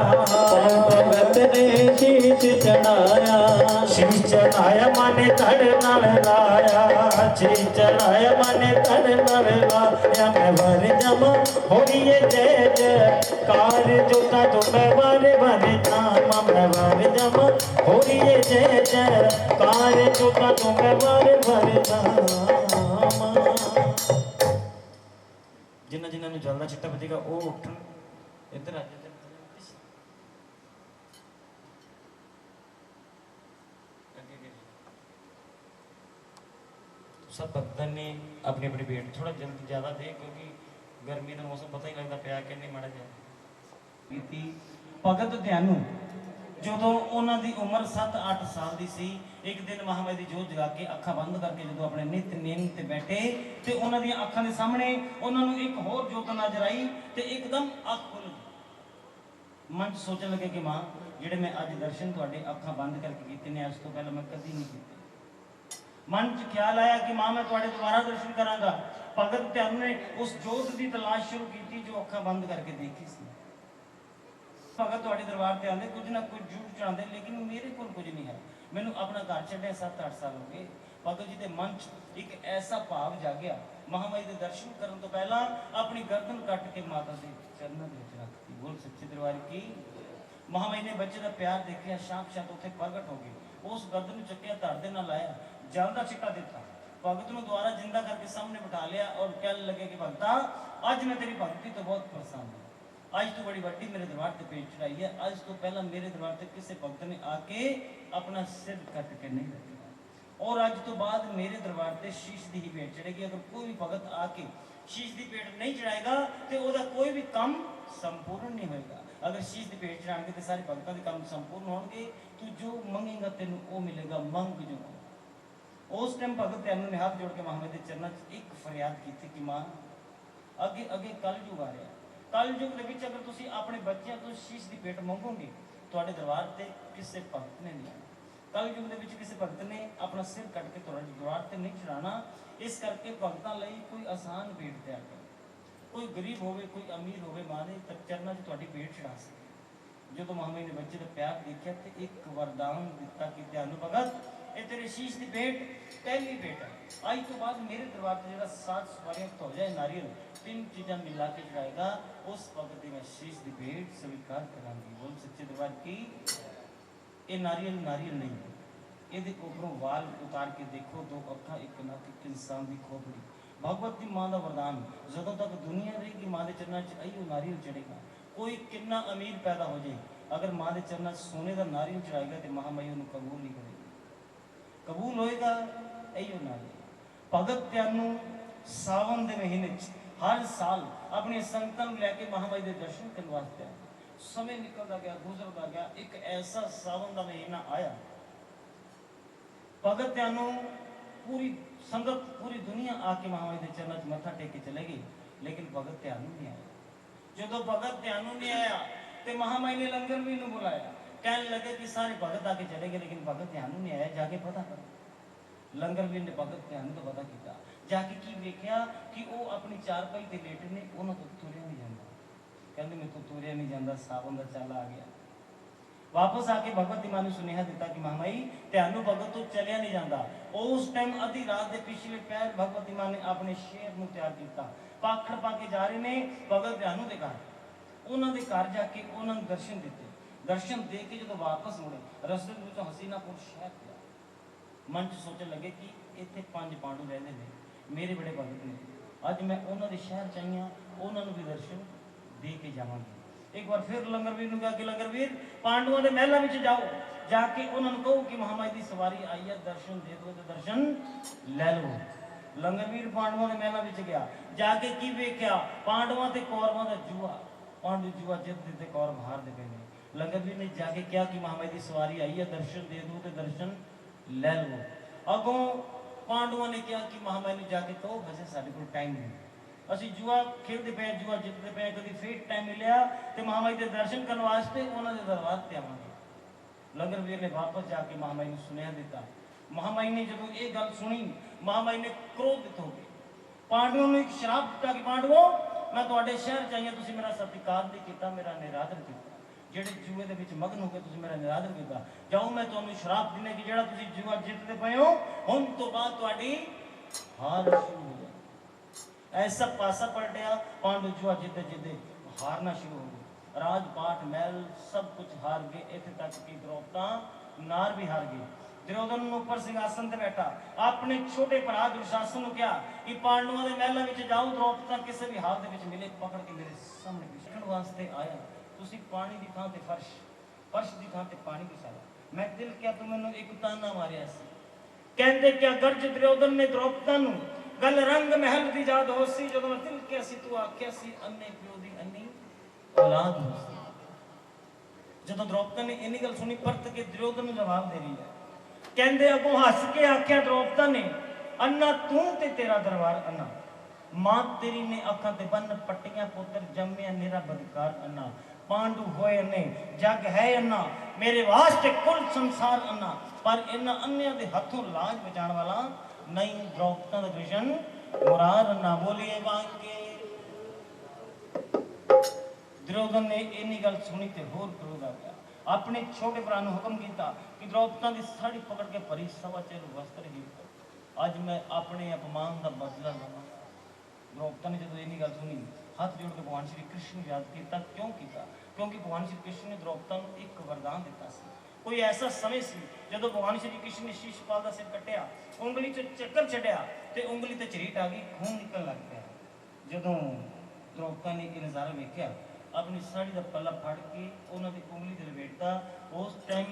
भगत ने शीश चढ़ाया शीश चढ़ाया माने धड़ नाल लाया शीश चढ़ाया माने धड़ नाल लाया मैं वारे जावा होरिए जय जय कार जोता तो मैं वारे वारे जावा मैं वारे जावा होरिए जय जय कार जोता तो मैं वारे वारे जावा जिन्ना जिन्ना ਨੂੰ ਜਲਦਾ ਚਿੱਟਾ ਵੱਜੇਗਾ ਉਹ ਉੱਠਣ ਇੱਧਰ ਆ ਜਾ सब भक्तन ने अपनी अपनी भेंट थोड़ा जल्दी ज़्यादा दे क्योंकि गर्मी का मौसम पता ही लगता पिया कि नहीं माड़ा जाए बीती भगत ध्यानू ਜਦੋਂ ਉਹਨਾਂ ਦੀ ਉਮਰ 7-8 ਸਾਲ ਦੀ ਸੀ ਇੱਕ ਦਿਨ ਮਹਾਮਾਈ ਦੀ ਜੋਤ ਜਗਾ ਕੇ ਅੱਖਾਂ ਬੰਦ ਕਰਕੇ ਜਦੋਂ ਆਪਣੇ ਨਿਤਨੇਮ ਤੇ ਬੈਠੇ ਤੇ ਉਹਨਾਂ ਦੀਆਂ ਅੱਖਾਂ ਦੇ ਸਾਹਮਣੇ ਉਹਨਾਂ ਨੂੰ ਇੱਕ ਹੋਰ ਜੋਤ ਨਜ਼ਰ ਆਈ ਤੇ ਇੱਕਦਮ ਅੱਖ ਖੁੱਲ ਗਈ ਮਨ ਚ ਸੋਚਣ ਲੱਗੇ ਕਿ ਮਾਂ ਜਿਹੜੇ ਮੈਂ ਅੱਜ ਦਰਸ਼ਨ ਤੁਹਾਡੇ ਅੱਖਾਂ ਬੰਦ ਕਰਕੇ ਕੀਤੇ ਨੇ ਅੱਜ ਤੋਂ ਪਹਿਲਾਂ ਮੈਂ ਕਦੀ ਨਹੀਂ ਕੀਤੇ मन च ख्याल आया कि मां मैं तुहाडे दोबारा दर्शन करांगा भगत ध्यान ने उस जोत की तलाश शुरू की जो अखां बंद करके देखी सी भगत तुहाडे दरबार ते आंदे कुछ ना कुछ झूठ चढ़ाते लेकिन मेरे को कुछ नहीं है मैनू अपना घर छड्डे 7-8 साल हो गए भगत जी के मन च एक ऐसा भाव जागया महामाई के दर्शन करने तो पहला अपनी गर्दन कट के माता के चरणों में रखती बोल सच्चे दरबार की महामाई ने बच्चे का प्यार देखा साक्षात उत्थे प्रगट हो गई उस गर्दन चुक्या धड़ दे नाल लाया जलदा चिट्टा दिता भगत नूं द्वारा जिंदा करके सामने बिठा लिया और कहने लगे कि भगता अज मैं तेरी भक्ति तो बहुत प्रसन्न हूं अज तू बड़ी वड्डी मेरे दरबार ते पेश चढ़ाई है अज तो पहला मेरे दरबार ते किसी भगत ने आके अपना सिर कट के नहीं रखा और अज तो बाद मेरे दरबार ते शीश दी ही भेंट चढ़ेगी अगर कोई भी भगत आके शीश दी भेंट नहीं चढ़ाएगा तो वह कोई भी काम संपूर्ण नहीं होएगा अगर शीश दी भेंट चढ़ाएंगे तो सारे भगतों के काम संपूर्ण होंगे तू जो मंगेगा तेन वो मिलेगा मंग जो उस टाइम भगत ध्यान ने हाथ जोड़ के महामाई के चरणों एक फरियाद की थी कि मां अगे अगे कलयुग आ रहा कलयुग के विच अगर तुसी अपने बच्चों तो शीश की भेंट मंगोगे तुहाडे दरबार ते किसी भगत ने नहीं आना कलयुग के विच किसी भगत ने अपना सिर कट के तुहाडे दरबार ते नहीं चढ़ाना इस करके भगतां लई कोई आसान भेंट तैयार करो कोई गरीब होवे कोई अमीर होवे मां दे चरणों च तुहाडी भेंट चढ़ा सके जो तो महामाई ने बच्चे का प्यार देखा तो एक वरदान दिता कि ध्यान भगत ये तेरे शीश की भेंट पहली भेंट है आज तो बाद मेरे दरबार से जो 7 सुपारियां तो हो जाए नारियल 3 चीज़ा मिला के चढ़ाएगा उस वक्त मैं शीश की भेंट स्वीकार करांगी बोल सच्चे दरबार की ये नारियल नारियल नहीं है ये ऊपरों वाल उतार के देखो 2 अखा एक नक एक इंसान की खोपड़ी भगवत की मां का वरदान जदों तक दुनिया रहेगी मां के चरणों च इहो नारियल चढ़ेगा कोई कितना अमीर पैदा हो जाए अगर मां के चरणों सोने का नारियल चढ़ाएगा तो महामाई उन्हें कबूल नहीं करेगी कबूल होएगा इहो नारियल भगत त्यानू सावन के महीने हर साल अपने संगतां नूं लैके महामाई के दर्शन करने वास्ते समय निकलता गया गुजरता गया एक ऐसा सावन का महीना आया भगत त्यानू पूरी संगत पूरी दुनिया आके महामाई के चरणों च मत्था टेक के चले गई लेकिन भगत त्यानू नहीं आया जो भगत त्यानू नहीं आया तो महामाई ने लंगर भी नहीं बुलाया कहने लगे कि सारे भगत आके चले गए लेकिन भगत ध्यान नहीं आया जाके पता करो लंगर भी ने भगत ध्यान तो पता किया जाके की देखा कि वो अपनी चारपाई ते लेटे ने उन्होंने तो तुरया नहीं जाता कहते मैं तो तुरया नहीं जाता सावन का चाला आ गया वापस आके भगवत दी मां ने सुनेहा दिता कि महामाई ध्यानू भगत तो चलिया नहीं जाता उस टाइम अधी रात के पिछले पैर भगवत दी मां ने अपने शेर में तैयार किया पाखड़ पा के जा रहे ने भगत ध्यानू के घर उन्होंने घर जाके उन्होंने दर्शन दिते दर्शन दे के जो वापस मुड़े रस्ते में हसीनापुर शहर गया मन च सोचने लगे कि इतने 5 पांडु रहते हैं मेरे बड़े भगत ने ਅੱਜ ਮੈਂ ਉਹਨਾਂ ਦੇ ਸ਼ਹਿਰ ਚ ਆਈ ਹਾਂ, ਉਹਨਾਂ ਨੂੰ ਵੀ ਦਰਸ਼ਨ ਦੇ ਕੇ ਜਾਵਾਂਗੀ। ਇੱਕ ਵਾਰ ਫਿਰ ਲੰਗਰ ਵੀਰ ਨੂੰ ਕਿਹਾ ਕਿ ਲੰਗਰ ਵੀਰ ਪਾਂਡੂਆਂ ਦੇ ਮਹਿਲਾਂ ਵਿੱਚ ਜਾਓ, ਜਾ ਕੇ ਉਹਨਾਂ ਨੂੰ ਕਹੋ ਕਿ ਮਹਾਮਾਈ ਦੀ ਸਵਾਰੀ ਆਈ ਹੈ, ਦਰਸ਼ਨ ਦੇ ਦਿਓ ਤੇ ਦਰਸ਼ਨ ਲੈ ਲਓ। ਲੰਗਰ ਵੀਰ ਪਾਂਡੂਆਂ ਦੇ ਮਹਿਲਾਂ ਵਿੱਚ ਗਿਆ, ਜਾ ਕੇ ਕੀ ਵੇਖਿਆ? ਪਾਂਡਵਾਂ ਤੇ ਕੌਰਵਾਂ ਦਾ ਜੂਆ। ਪਾਂਡੂ ਜੂਆ ਜਿੱਤਦੇ ਤੇ ਕੌਰਵ ਹਾਰਦੇ ਪਏ ਨੇ। ਲੰਗਰ ਵੀਰ ਨੇ ਜਾ ਕੇ ਕਿਹਾ ਕਿ ਮਹਾਮਾਈ ਦੀ ਸਵਾਰੀ ਆਈ ਹੈ, ਦਰਸ਼ਨ ਦੇ ਦਿਓ ਤੇ ਦਰਸ਼ਨ ਲੈ ਲਓ। ਅੱਗੋਂ ਪਾਂਡਵਾਂ ਨੇ ਕਿਹਾ ਕਿ ਮਹਾਮਾਈ ਨੂੰ ਜਾ ਕੇ ਕਹੋ ਹਜੇ ਸਾਡੇ ਕੋਲ ਟਾਈਮ ਨਹੀਂ, ਅਸੀਂ ਜੂਆ ਖੇਡਦੇ ਪਏ, ਜੂਆ ਜਿੱਤਦੇ ਪਏ, ਕਦੀ ਫੇਰ ਟਾਈਮ ਮਿਲਿਆ ਤੇ ਮਹਾਮਾਈ ਦੇ ਦਰਸ਼ਨ ਕਰਨ ਵਾਸਤੇ ਉਹਨਾਂ ਦੇ ਦਰਬਾਰ ਤੇ ਆਵਾਂਗੇ। ਲੰਗਰ ਵੀਰ ਨੇ ਵਾਪਸ ਜਾ ਕੇ ਮਹਾਮਾਈ ਨੂੰ ਸੁਨੇਹਾ ਦਿੱਤਾ। ਮਹਾਮਾਈ ਨੇ ਜਦੋਂ ਇਹ ਗੱਲ ਸੁਣੀ, ਮਹਾਮਾਈ ਨੇ ਕ੍ਰੋਧਿਤ ਹੋ ਗਈ। ਪਾਂਡਵੋਂ ਨੂੰ ਇੱਕ ਸ਼ਰਾਪ ਦਿੱਤਾ ਕਿ ਪਾਂਡਵੋ, ਮੈਂ ਤੁਹਾਡੇ ਸ਼ਹਿਰ ਚ ਆਈ ਹਾਂ, ਤੁਸੀਂ ਮੇਰਾ ਸਤਿਕਾਰ ਨਹੀਂ ਕੀਤਾ, ਮੇਰਾ ਨਿਰਾਦਰ ਕੀਤਾ। ਜਿਹੜੇ ਜੂਏ ਦੇ ਵਿੱਚ ਮਗਨ ਹੋ ਕੇ ਤੁਸੀਂ ਮੇਰਾ ਨਿਰਾਦਰ ਕੀਤਾ, ਜਾਓ ਮੈਂ ਤੁਹਾਨੂੰ ਸ਼ਰਾਪ ਦਿੰਦਾ ਕਿ ਜਿਹੜਾ ਤੁਸੀਂ ਜੂਆ ਜਿੱਤਦੇ ਪਏ ਹੋ, ਹੁਣ ਤੋਂ ਬਾਅਦ ਤੁਹਾਡੀ ਹਾਰ ਸ਼ੁਰੂ ਹੋ ਜਾਏ। ਐਸਾ ਪਾਸਾ ਪਲਟਿਆ, ਪਾਂਡੂ ਜੂਆ ਜਿੱਤੇ ਜਿੱਤੇ ਹਾਰਨਾ ਸ਼ੁਰੂ ਹੋ ਗਏ। ਰਾਜ ਪਾਟ ਮਹਿਲ ਸਭ ਕੁਝ ਹਾਰ ਗਏ, ਇੱਥੇ ਤੱਕ ਕਿ ਦ੍ਰੋਪਦਾ ਨਾਰ ਵੀ ਹਾਰ ਗਈ। ਦੁਰਯੋਧਨ ਨੂੰ ਉੱਪਰ ਸਿੰਘਾਸਨ ਤੇ ਬੈਠਾ, ਆਪਣੇ ਛੋਟੇ ਭਰਾ ਦੁਸ਼ਾਸਨ ਨੂੰ ਕਿਹਾ ਕਿ ਪਾਂਡਵਾਂ ਦੇ ਮਹਿਲਾਂ ਵਿੱਚ ਜਾਓ, ਦ੍ਰੋਪਦਾ ਕਿਸੇ ਵੀ ਹਾਲ ਦੇ ਵਿੱਚ ਮਿਲੇ ਪਕੜ ਕੇ ਮੇਰੇ ਸਾਹਮਣੇ ਵਿਛੜਨ ਵਾਸਤੇ ਆਇਆ। ਤੁਸੀਂ ਪਾਣੀ ਦੀ ਥਾਂ ਤੇ ਫਰਸ਼, ਫਰਸ਼ ਦੀ ਥਾਂ ਤੇ ਪਾਣੀ ਵਿਛਾਇਆ। ਮੈਂ ਦਿਲ ਕਿਹਾ ਤੂੰ ਮੈਨੂੰ ਇੱਕ ਤਾਨਾ ਮਾਰਿਆ ਸੀ। ਕਹਿੰਦੇ ਕਿ ਗਰਜ ਦੁਰਯੋਧਨ ਨੇ ਦ੍ਰੋਪਦਾ ਨੂੰ ਗੱਲ ਰੰਗ ਮਹਿਲ ਦੀ ਯਾਦ ਹੋ ਸੀ, ਜਦੋਂ ਮੈਂ ਦਿਲ ਕਿਹਾ ਸੀ ਤੂੰ ਆਖਿਆ ਸੀ ਅੰਨੇ ਪਿਓ ਦੀ ਅੰਨੀ ਔਲਾਦ ਹੋ ਸੀ। ਜਦੋਂ ਦ੍ਰੋਪਦਾ ਨੇ ਇੰਨੀ ਗੱਲ ਸੁਣੀ, ਪਰਤ ਕੇ ਦੁਰਯੋਧਨ ਨੂੰ ਜਵਾਬ ਦੇ ਰਹੀ ਹੈ। ਕਹਿੰਦੇ ਅੱਗੋਂ ਹੱਸ ਕੇ ਆਖਿਆ ਦ੍ਰੋਪਦਾ ਨੇ, ਅੰਨਾ ਤੂੰ ਤੇ ਤੇਰਾ ਦਰਬਾਰ ਅੰਨਾ, ਮਾਂ ਤੇਰੀ ਨੇ ਅੱਖਾਂ ਤੇ ਬੰਨ ਪੱਟੀਆਂ, ਪੁੱਤਰ ਜੰਮਿਆ ਨਿਰਾ ਬਦਕਾਰ ਅੰਨਾ, ਪਾਂਡੂ ਹੋਏ ਅੰਨੇ ਜਗ ਹੈ ਅੰਨਾ, ਮੇਰੇ ਵਾਸਤੇ ਕੁੱਲ ਸੰਸਾਰ ਅੰਨਾ, ਪਰ ਇਹਨਾਂ ਅੰਨਿਆਂ ਦੇ ਹੱਥੋਂ ਲਾਜ ਬਚਾਉਣ ਵਾਲਾ ਨਹੀਂ ਦ੍ਰੋਪਦਾ ਦਾ ਕ੍ਰਿਸ਼ਨ ਮੁਰਾਰ ਅੰਨਾ। ਬੋਲੀਏ ਬਾਂਕੇ। ਦੁਰਯੋਧਨ ਨੇ ਇੰਨੀ ਗੱਲ ਸੁਣੀ ਤੇ ਹੋਰ ਕ੍ਰੋਧ ਆ ਗਿਆ। ਆਪਣੇ ਛੋਟੇ ਭਰਾ ਨੂੰ ਹੁਕਮ ਕੀਤਾ ਕਿ ਦ੍ਰੋਪਦਾ ਦੀ ਸਾੜੀ ਪਕੜ ਕੇ ਭਰੀ ਸਭਾ ਚ ਵਸਤਰ ਹੀਰ ਕਰੋ, ਅੱਜ ਮੈਂ ਆਪਣੇ ਅਪਮਾਨ ਦਾ ਬਦਲਾ ਲਵਾਂ। ਦ੍ਰੋਪਦਾ ਨੇ ਜਦੋਂ ਇੰਨੀ ਗੱਲ ਸੁਣੀ, ਹੱਥ ਜੋੜ ਕੇ ਭਗਵਾਨ ਸ਼੍ਰੀ ਕ੍ਰਿਸ਼ਨ ਨੂੰ ਯਾਦ ਕੀਤਾ। ਕਿਉਂ ਕੀਤਾ? ਕਿਉਂਕਿ ਭਗਵਾਨ ਸ਼੍ਰੀ ਕ੍ਰਿਸ਼ਨ ਨੇ ਦ੍ਰੋਪਦਾ ਨੂੰ ਇੱਕ ਵਰਦਾਨ ਦਿੱਤਾ ਸੀ। ਕੋਈ ਐਸਾ ਸਮੇਂ ਸੀ ਜਦੋਂ ਭਗਵਾਨ ਸ਼੍ਰੀ ਕ੍ਰਿਸ਼ਨ ਨੇ ਸ਼ੀਸ਼ਪਾਲ ਦਾ ਸਿਰ ਕੱਟਿਆ, ਉਂਗਲੀ 'ਚ ਚੱਕਰ ਛੱਡਿਆ ਤੇ ਉਂਗਲੀ ਤੇ ਝਰੀਟ ਆ ਗਈ, ਖੂਨ ਨਿਕਲਣ ਲੱਗ ਪਿਆ। ਜਦੋਂ ਦ੍ਰੋਪਦਾ ਨੇ ਇਹ ਨਜ਼ਾਰਾ ਵੇਖਿਆ, ਆਪਣੀ ਸਾੜੀ ਦਾ ਪੱਲਾ ਫੜ ਕੇ ਉਹਨਾਂ ਦੀ ਉਂਗਲੀ ਤੇ ਲਪੇਟਦਾ। ਉਸ ਟਾਈਮ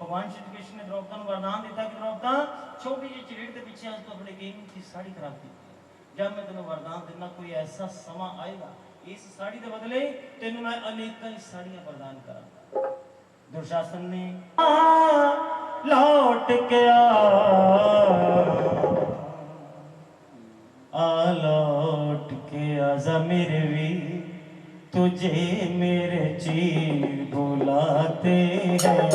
ਭਗਵਾਨ ਸ਼੍ਰੀ ਕ੍ਰਿਸ਼ਨ ਨੇ ਦ੍ਰੋਪਦਾ ਨੂੰ ਵਰਦਾਨ ਦਿੱਤਾ ਕਿ ਦ੍ਰੋਪਦਾ, ਛੋਟੀ ਜਿਹੀ ਝਰੀਟ ਦੇ ਪਿੱਛੇ ਅੱਜ ਤੋਂ ਆਪਣੇ ਗੇਮ ਦੀ ਸਾੜੀ ਖਰਾਬ ਕੀਤੀ। ਜਦ ਮੈਂ ਤੈਨੂੰ ਵਰਦਾਨ ਦਿੰਦਾ, ਕੋਈ ਐਸਾ ਸਮਾਂ ਆਏਗਾ, ਇਸ ਸਾੜੀ ਦੇ ਬਦਲੇ ਤੈਨੂੰ ਮੈਂ ਅਨੇਕਾਂ ਹੀ ਸਾੜੀਆਂ ਪ੍ਰਦਾਨ ਕਰਾਂਗਾ। ਦੁਸ਼ਾਸਨ ਨੇ ਲੌਟ ਕੇ ਆ लौट के आजा मेरे वीर, तुझे मेरे चीर बुलाते हैं।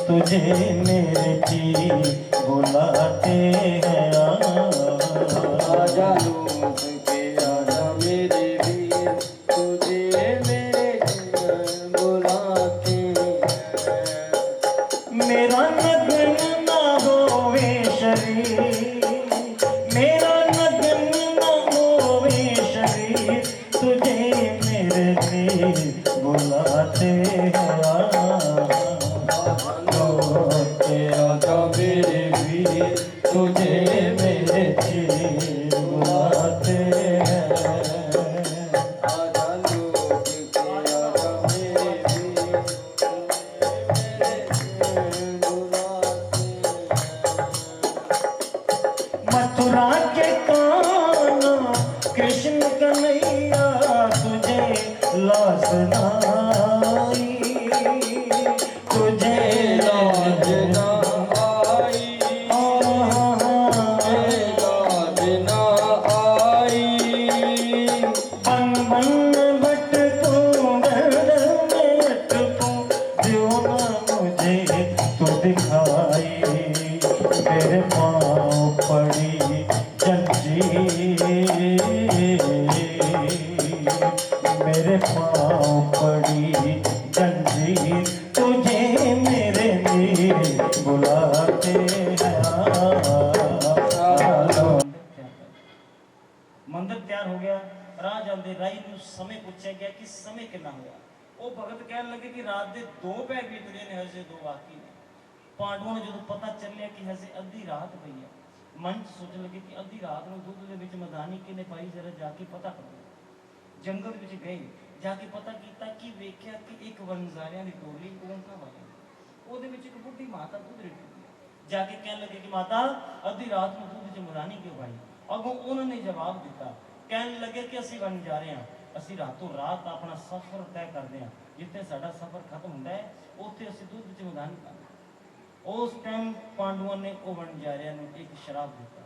तुझे मेरे चीर बुलाते हैं। आजा लौट के आजा मेरे वीर, तुझे मेरे चीर बुलाते हैं। मेरा नगन ना होवे शरीर, मेरा नगन ना होवे शरीर, तुझे मेरे चीर बुलाते हैं। मेरे वीर, तुझे मेरे चीर बुलाते हैं। आजा लौट के आजा मेरे वीर, मेरे चीर बुलाते हैं। मथुरा के कान्हा कृष्ण कन्हैया, तुझे लाज ना आई, तुझे लाज ना मेरे पाँव पड़ी जंजीर, मेरे पाँव पड़ी कि समय कितना होया। वो भगत कहन लगे कि रात के 2 पैर बीत गए ने, हजे 2 बाकी ने। पांडवों ने जो पता चलिया कि हजे अद्धी रात पई है, मन च सोचने लगे कि अद्धी रात में दुध दे विच मदानी किने पाई, जरा जाके पता करो। जंगल विच गए, जाके पता किया कि वेख्या कि एक वनजारियां दी टोली ऊंठा वाली ओदे विच एक बुढ़ी माता दुध रिढ़दी है। जाके कहने लगे कि माता अद्धी रात में दुध च मदानी क्यों पाई। अगों उन्होंने जवाब दिता, कहने लगे कि असीं वन जा रहे हैं, असीं रातों रात अपना सफर तय करते हैं, जिथे साडा सफर खत्म होता है उत्थे असीं दुध च मदानी पाते। उस टाइम पांडवों ने वो वणजारियां नूं एक शराब दिता,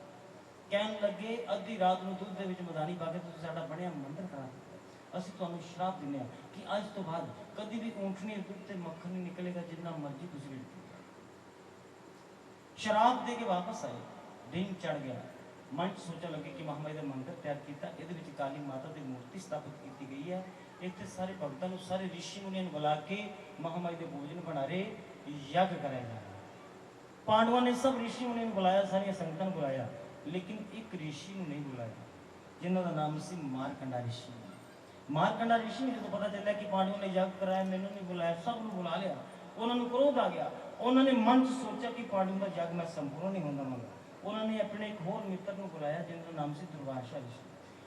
कहन लगे अद्धी रात में दुध दे विच मदानी पा के तुसीं साडा बणिया मंदिर खराब किया, असीं तुहानूं श्राप दिंदे हां कि अज तो बाद कदी भी ऊँटनी दुध ते मक्खन नहीं निकलेगा, जिन्ना मर्जी तुसीं रिढ़ पीओ। शराब दे के वापस आए, दिन चढ़ गया। मन च सोचने लगे कि महामाई का मंदिर तैयार किया, ये काली माता की मूर्ति स्थापित की गई है, इतने सारे भगतों सारे ऋषि मुनियों को बुला के महामाई के भोजन बना रहे, यज्ञ कराया जा रहा। पांडवों ने सब ऋषि मुनियों को बुलाया, सारिया संगतां को बुलाया, लेकिन एक ऋषि को नहीं बुलाया जिन्हों का नाम सी मारकंडा ऋषि। मारकंडा ऋषि ने जो पता चला कि पांडवों ने यज्ञ कराया, मैंने नहीं बुलाया, सब बुला लिया, उन्होंने क्रोध आ गया। उन्होंने मन से सोचा कि पांडवों का यज्ञ मैं संपूर्ण नहीं होगा मंगा। उन्होंने अपने एक होर मित्र को बुलाया जिनका नाम से दुर्वासा ऋषि।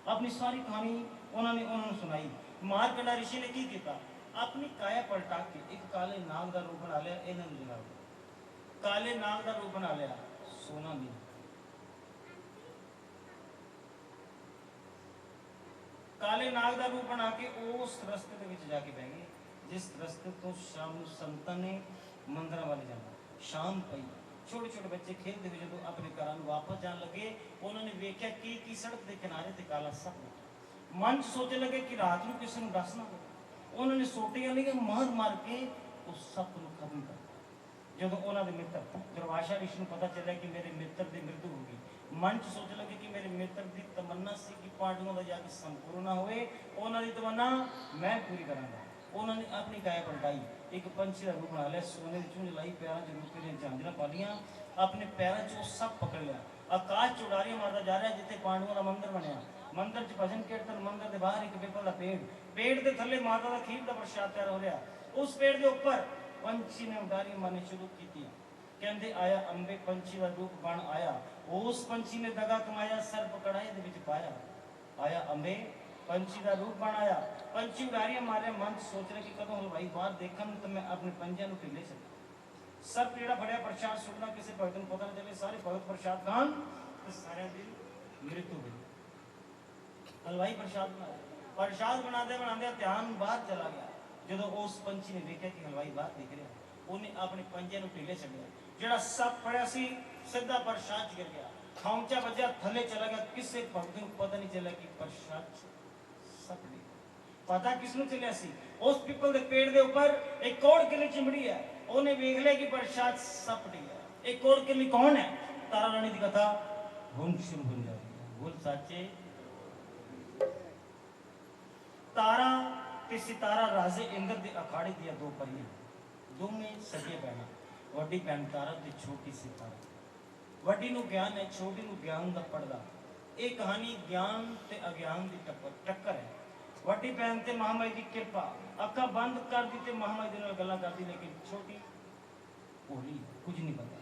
अपनी सारी कहानी उन्होंने सुनाई। मारकंडा ऋषि ने की किया, अपनी काया पलटा के एक काले नाग का रूप बना लिया, इन्होंने जला काले नाग का रूप बना लिया, सोना भी काले नाग का रूप बना के उस रस्ते के विच जाके बह गए जिस रस्ते तो शाम संतां ने मंदिर वाले जाना। शाम पई, छोटे छोटे बच्चे खेलते हुए जो अपने घर वापस जान लगे, उन्होंने वेख्या कि सड़क के किनारे ते काला सप बैठा। मन च सोचने लगे कि रात को किसी को दस ना हो। उन्होंने सोटियां लेके मार मार के उस सप को खत्म कर दिया। जो उन्होंने मित्र दुर्वासा ऋषि को पता चला कि मेरे मित्र की मृत्यु होगी, मन च सोचने लगे कि मेरे मित्र की तमन्ना सी कि पांडवों का यज्ञ संपूर्ण ना होए, उन्होंने तमन्ना मैं पूरी करांगा। उन्होंने अपनी काया पलटाई, एक पंछी का रूप बना लिया, सोने की चूंझ लाई, पैरों च रूपे दी झांजरां पा लियां, अपने पैरों च सब पकड़ लिया, आकाश च उड़ारियां मारदा जा रहा है जिथे पांडवों का मंदिर बनया। मंदिर च भजन कीर्तन, मंदिर के बाहर एक पीपल का पेड़, पेड़ के थले माता का खीर का प्रसाद तैयार हो रहा। उस पेड़ के उपर पंछी ने उड़ारियां मारनी शुरू की। कहते आया अंबे पंछी का रूप बन आया, उस पंछी ने दगा कमाया, सर्प कड़ाई दे विच पाया। आया अंबे पंछी का रूप बन आया, पंछी उड़ारियां मारे। मन सोच रहे कि कदों हलवाई बाहर देखन तो मैं अपने पंजियां नूं ढिले सका। सर्प जेड़ा फड़िया प्रसाद सुटना किसी भगत नूं पता नहीं चले, सारे भगत प्रसाद खान ते सारियां दी मृत्यु हुई। हलवाई प्रसाद बनाया, प्रसाद बनाते बनाते ध्यान बाहर चला गया। जो उस पंछी ने देखा कि हलवाई बाहर दिख रहा, उन्हें अपने पंजे नूं ढिले छड्डिया। जेड़ा सप फड़िया सी सीधा प्रसाद गिर गया, खांचा बजा थले चला गया। किसी भगत नूं पता नहीं चला कि प्रसाद सप नहीं। पता किसनूं चलिया सी, उस पीपल के पेड़ के ऊपर एक कौड़ किली चिमड़ी है, उन्हें वेख लिया कि प्रसाद सप नहीं है। एक कौड़ किली कौन है? तारा रानी की कथा हुण शुरू हो जाती है। बोल साचे। तारा ते सितारा राजे इंद्र के अखाड़े दिया दो परियां, दोवें सगे भैणां, वड्डी भैन तारा ते छोटी सितारा। वड्डी नूं ज्ञान है, छोटी नूं ज्ञान दा पड़दा। ये कहानी ज्ञान ते अज्ञान की टक्कर है। वड्डी भैन ते महामाई की कृपा, अखा बंद कर दी ते महामाई दे नाल गल्लां करदी, लेकिन छोटी भोली कुछ नहीं पता।